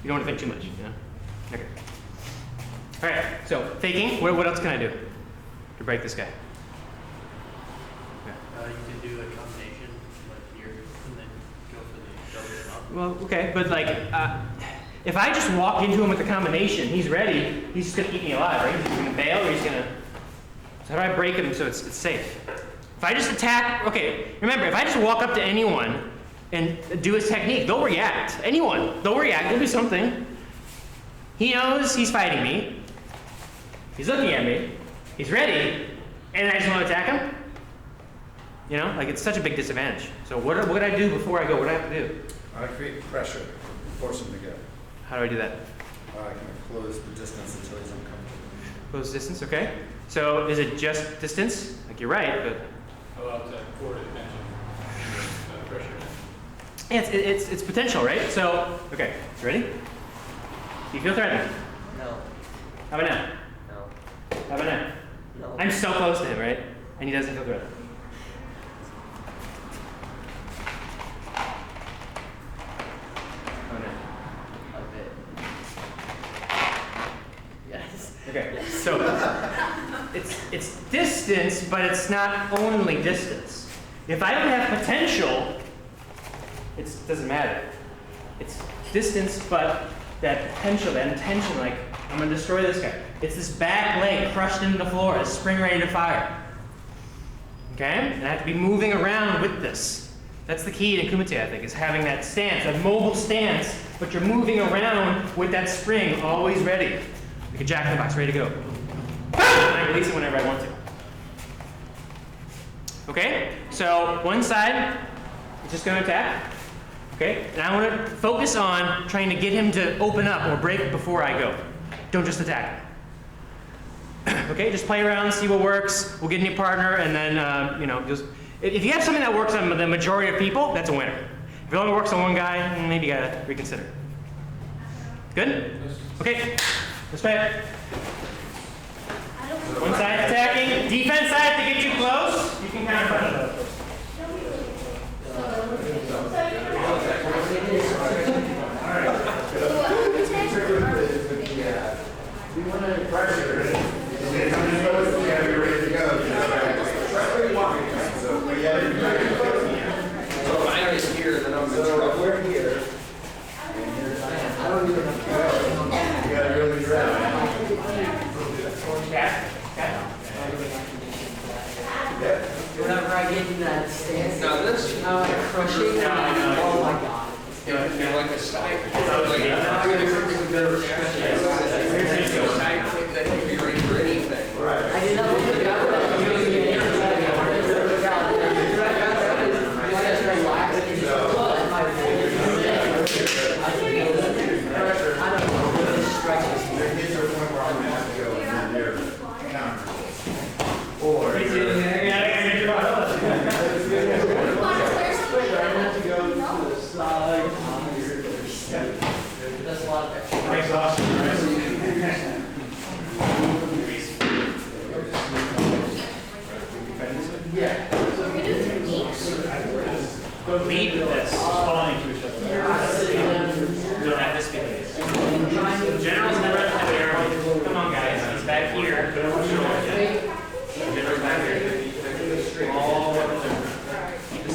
You don't want to think too much, you know? Okay. All right, so faking, what else can I do to break this guy? You can do a combination, like here, and then go for the double shot. Well, okay, but like, if I just walk into him with the combination, he's ready, he's just gonna eat me alive, right? He's gonna bail or he's gonna, so how do I break him so it's safe? If I just attack, okay, remember, if I just walk up to anyone and do his technique, they'll react. Anyone, they'll react, there'll be something. He knows he's fighting me. He's looking at me. He's ready. And I just want to attack him? You know, like it's such a big disadvantage. So what do I do before I go? What do I have to do? I create pressure, force him to go. How do I do that? I can close the distance until he's uncomfortable. Close distance, okay. So is it just distance? Like you're right, but... Allows that forward attention. Pressure. Yeah, it's potential, right? So, okay, you ready? Do you feel threatened? No. How about now? No. How about now? No. I'm so close to him, right? And he doesn't feel threatened. How about now? A bit. Yes. Okay, so it's distance, but it's not only distance. If I don't have potential, it doesn't matter. It's distance, but that potential, that intention, like, I'm gonna destroy this guy. It's this back leg crushed into the floor, a spring ready to fire. Okay? And I have to be moving around with this. That's the key to Kumite, I think, is having that stance, that mobile stance, but you're moving around with that spring always ready. Like a jack in the box, ready to go. And I release it whenever I want to. Okay? So one side is just gonna attack. Okay? And I want to focus on trying to get him to open up or break before I go. Don't just attack him. Okay? Just play around, see what works. We'll get a new partner, and then, you know, just if you have something that works on the majority of people, that's a winner. If it only works on one guy, maybe you gotta reconsider. Good? Okay. Let's play it. One side attacking. Defense side to get you close. You can kind of We want to pressure. So if I was here, then I'm in trouble. We're here. I don't even have to go. You gotta really grab. Whenever I get in that stance, Now this, how I crush it, oh my god. you're like a side. That can be ready for anything. I did not look at that. That's a lot of extra. Yeah. Go lead with this, responding to each other. You don't have this big. The general's never at the arrow. Come on, guys. He's back here. The general's back here. All the way. Keep the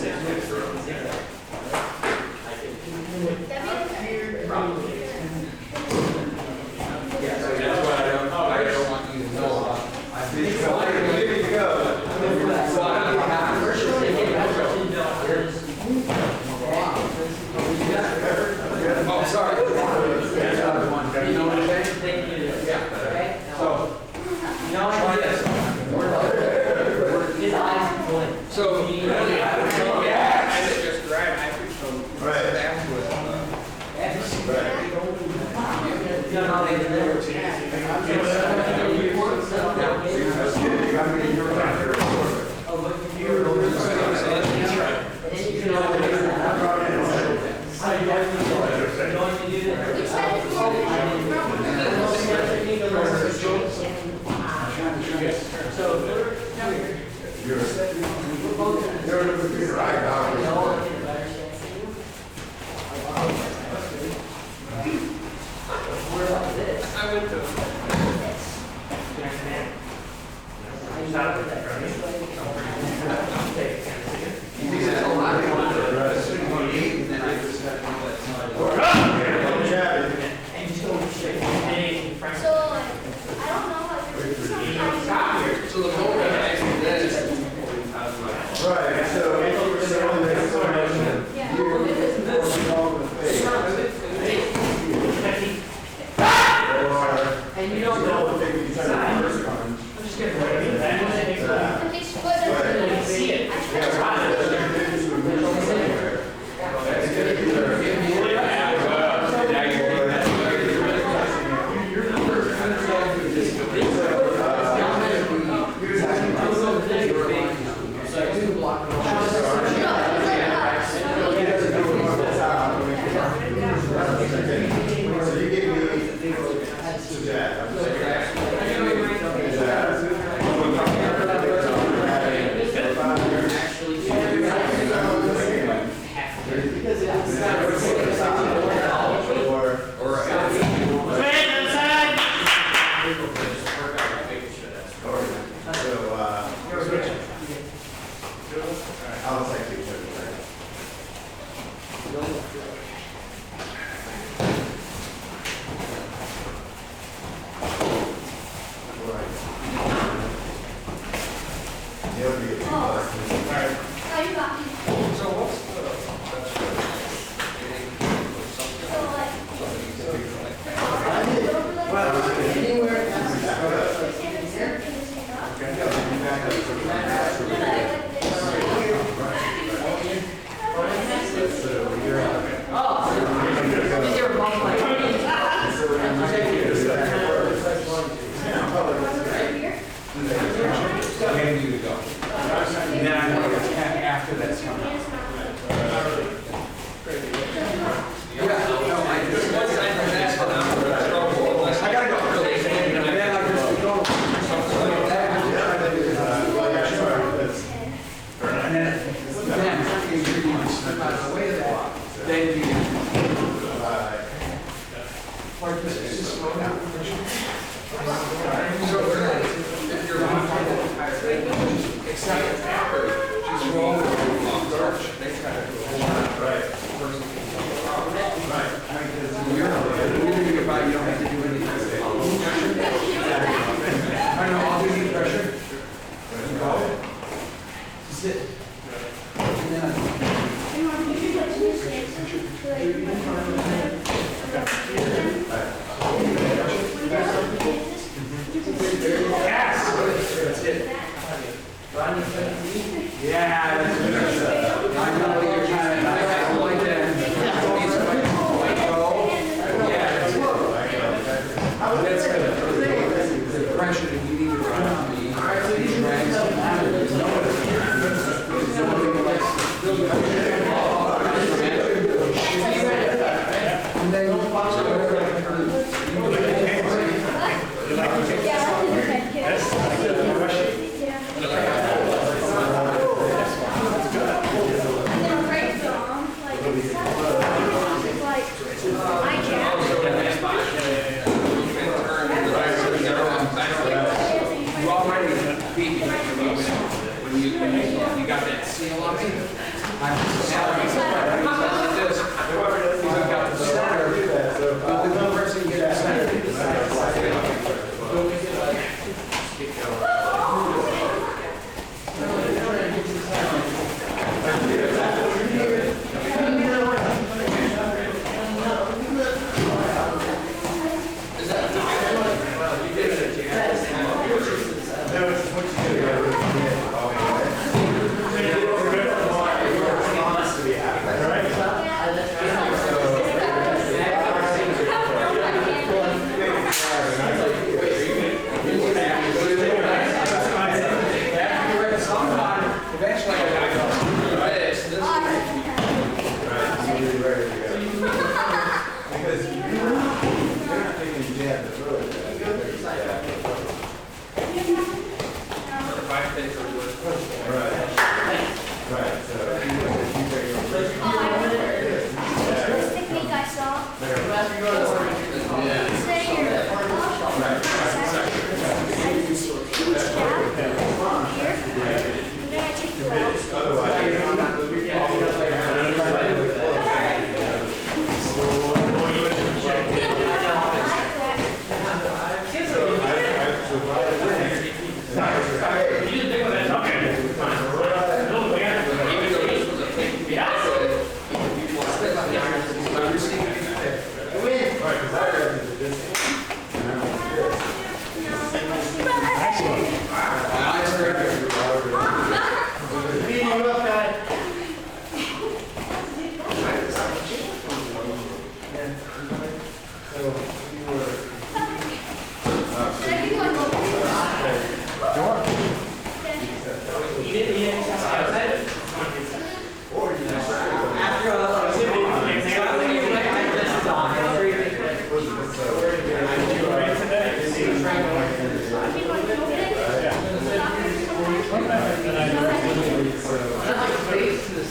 You got that seal on me?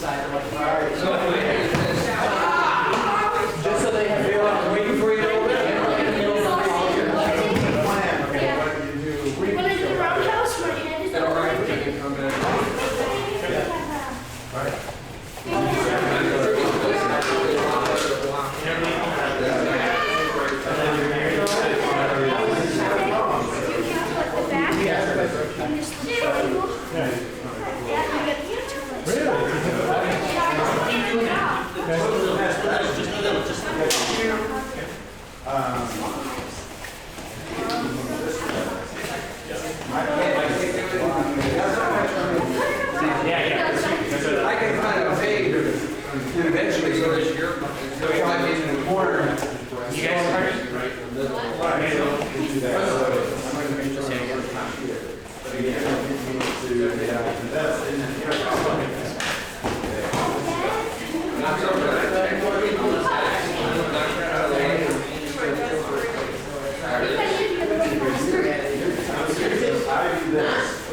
side of like Just so they have feel like waiting for you a little bit. When I do roundhouse, my head is All right, we can come in. I can kind of fade eventually, so that you're, so you might be in the corner. You guys are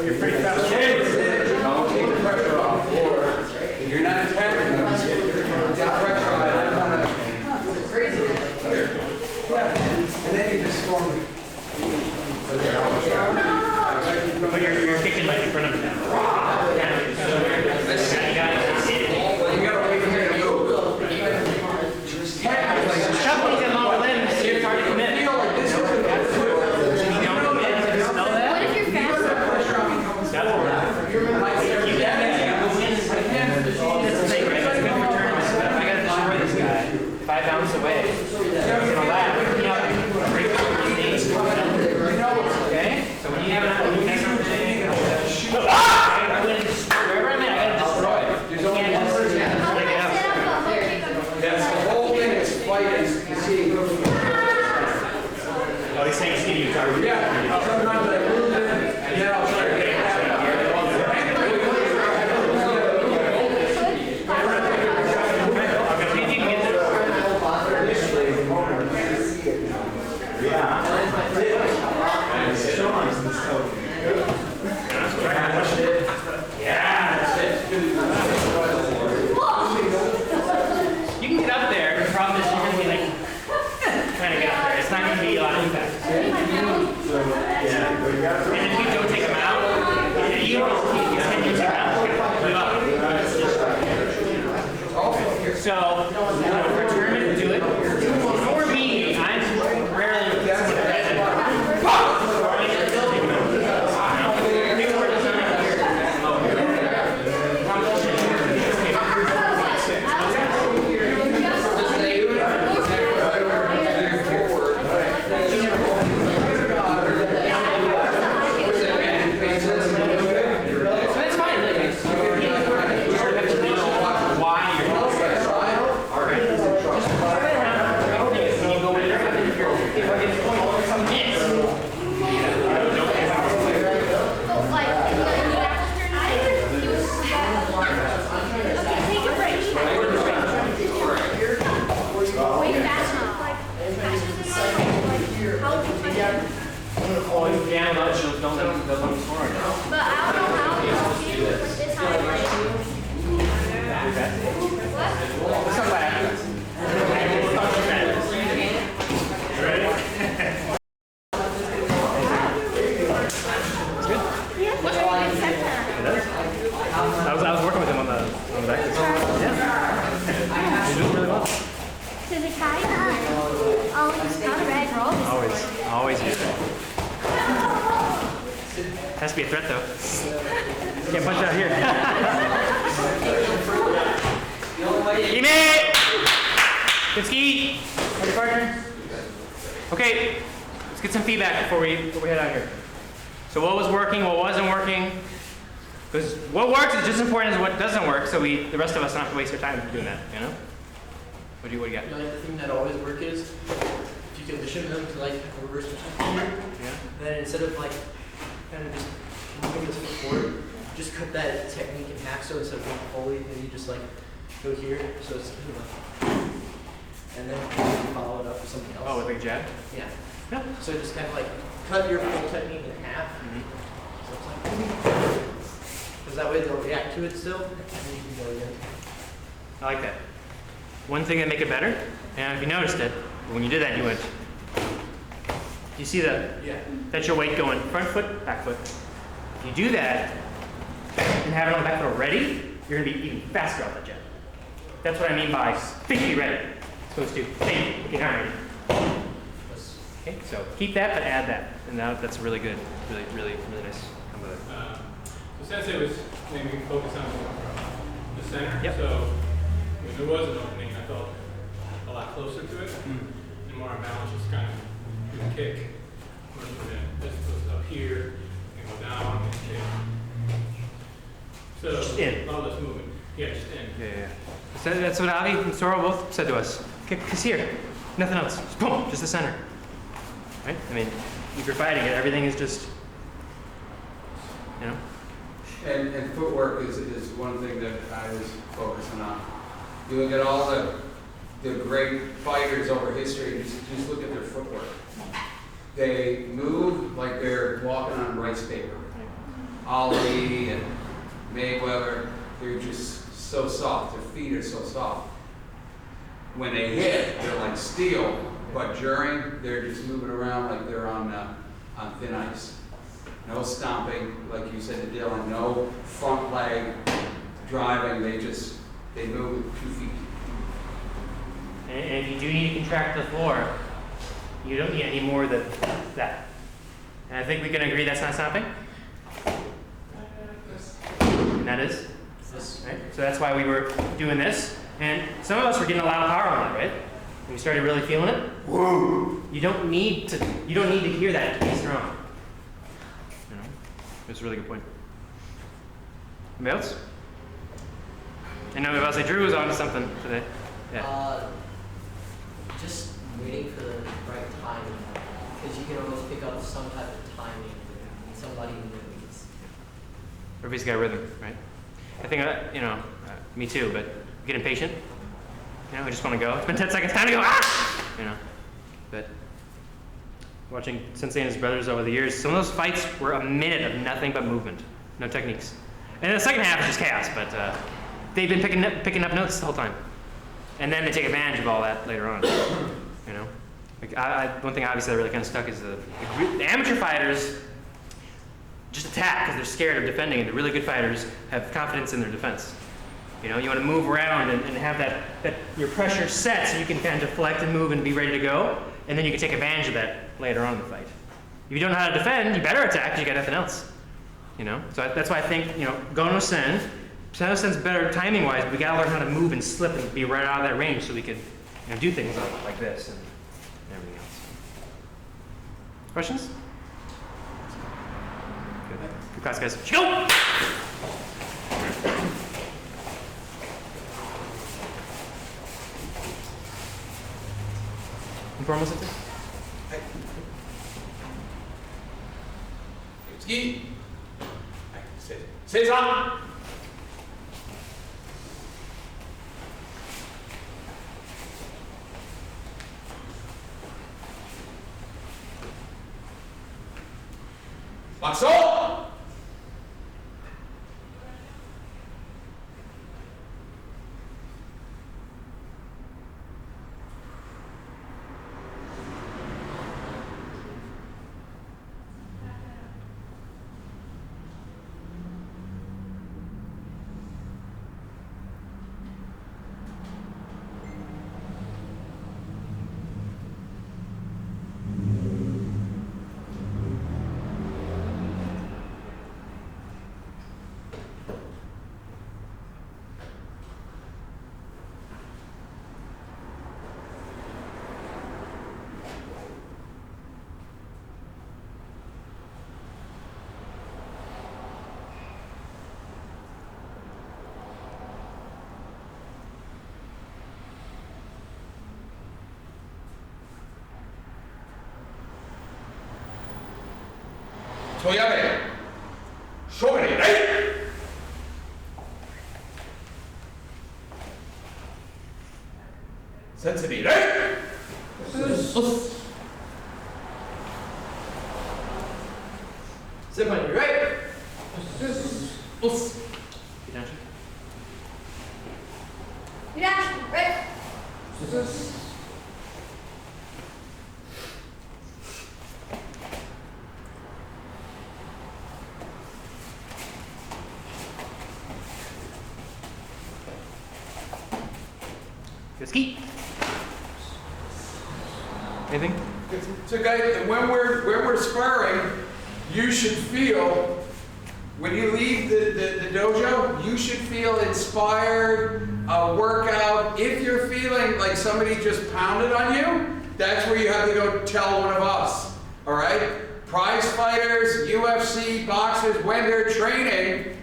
You're pretty fast. Don't take the pressure off. If you're not attacking them, get pressure on it. And then you just form. But you're kicking like in front of them. You gotta wait for me to move. Shuffling them lower limbs, you're hard to commit. Feel like this is gonna Know that? What if you're fast? That's the thing, right? It's good for tournaments, but if I gotta destroy this guy, if I bounce away, he's gonna laugh. Break the knees. Okay? So when you have an wherever I'm at, I gotta destroy it. You can't just take it out. That's the whole thing is fighting. You see. Oh, he's saying skinny guitar. Yeah. Sometimes I move it, and then I'll try to get it back. You can get up there. The problem is you're gonna be like trying to get up there. It's not gonna be a lot of impact. And if you don't take them out, you don't take them out. Give up. So, for a tournament, do it. For me, I'm rarely someone that I was working with him on the back. Yeah. He's doing really well. Does it tie up? Oh, it's not a red roll. Always use it. Has to be a threat though. Can't punch out here. Teammate! Good ski! How's your partner? Okay, let's get some feedback before we head out here. So what was working, what wasn't working? Because what works is just as important as what doesn't work, so the rest of us don't have to waste our time doing that, you know? What do you got? You know, like the thing that always works is if you condition them to like reverse position, Yeah. then instead of like kind of just moving this foot forward, just cut that technique in half. So instead of going fully, then you just like go here. So it's kind of like, and then you follow it up with something else. Oh, with a jab? Yeah. Yeah. So just kind of like cut your full technique in half. So it's like, because that way they'll react to it still, and then you can go again. I like that. One thing that make it better, and if you noticed it, when you did that, you went. You see that? Yeah. That's your weight going front foot, back foot. If you do that and have it on the back foot already, you're going to be even faster off the jet. That's what I mean by think be ready. It's supposed to think, okay, I'm ready. Okay, so keep that, but add that. And now that's really good. Really nice combo there. So Sensei was maybe focused on the center. Yep. So when there was an opening, I felt a lot closer to it. And more on balance, just kind of do a kick. As opposed to up here and go down and kick. So Just in. a lot less movement. Yeah, just in. Yeah. So that's what Avi and Toru both said to us. Kick here. Nothing else. Just boom, just the center. Right? I mean, if you're fighting it, everything is just, you know? And footwork is one thing that I was focusing on. You look at all the great fighters over history, just look at their footwork. They move like they're walking on rice paper. Ali and Mayweather, they're just so soft. Their feet are so soft. When they hit, they're like steel, but during, they're just moving around like they're on thin ice. No stomping, like you said to Dylan, no front leg driving, they move with 2 feet. And if you do need to contract the floor, you don't need any more than that. And I think we can agree that's not stopping? And that is? Right? So that's why we were doing this. And some of us were getting a lot of power on that, right? And we started really feeling it. Whoa! You don't need to hear that to be strong. You know? It's a really good point. Anybody else? I know I was like, Drew was on to something today. Yeah. Just waiting for the right timing, because you can always pick up some type of timing in somebody who needs. Everybody's got a rhythm, right? I think, me too, but get impatient. You know, I just want to go. It's been 10 seconds, time to go, ah! You know, but watching Sensei and his brothers over the years, some of those fights were a minute of nothing but movement, no techniques. And the second half is just chaos, but they've been picking up notes the whole time. And then they take advantage of all that later on, you know? Like one thing obviously that really kind of stuck is the amateur fighters just attack because they're scared of defending, and the really good fighters have confidence in their defense. You know, you want to move around and have that your pressure set so you can kind of deflect and move and be ready to go, and then you can take advantage of that later on in the fight. If you don't know how to defend, you better attack because you got nothing else. You know, so that's why I think, you know, Gono-sen, Seno-sen's better timing-wise, but we got to learn how to move and slip and be right out of that range so we could, you know, do things like this and everything else. Questions? Good class, guys. Go! Informal sensei? Ski. Seisan. Bakso. Toyabe. Shogani, right? Sensei, right? Senpai, right? Get down. Ski. Anything? So guys, when we're sparring, you should feel, when you leave the dojo, you should feel inspired, a workout. If you're feeling like somebody just pounded on you, that's where you have to go tell one of us, all right? Prize fighters, UFC, boxers, when they're training,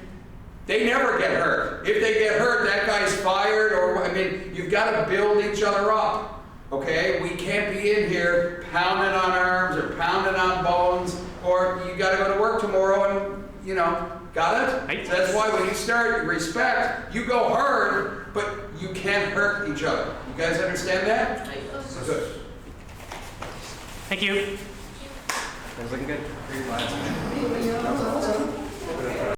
they never get hurt. If they get hurt, that guy's fired, or, I mean, you've got to build each other up, okay? We can't be in here pounding on arms or pounding on bones, or you got to go to work tomorrow and, you know, got it? Right. So that's why when you start respect, you go hard, but you can't hurt each other. You guys understand that? Good. Thank you. That was looking good.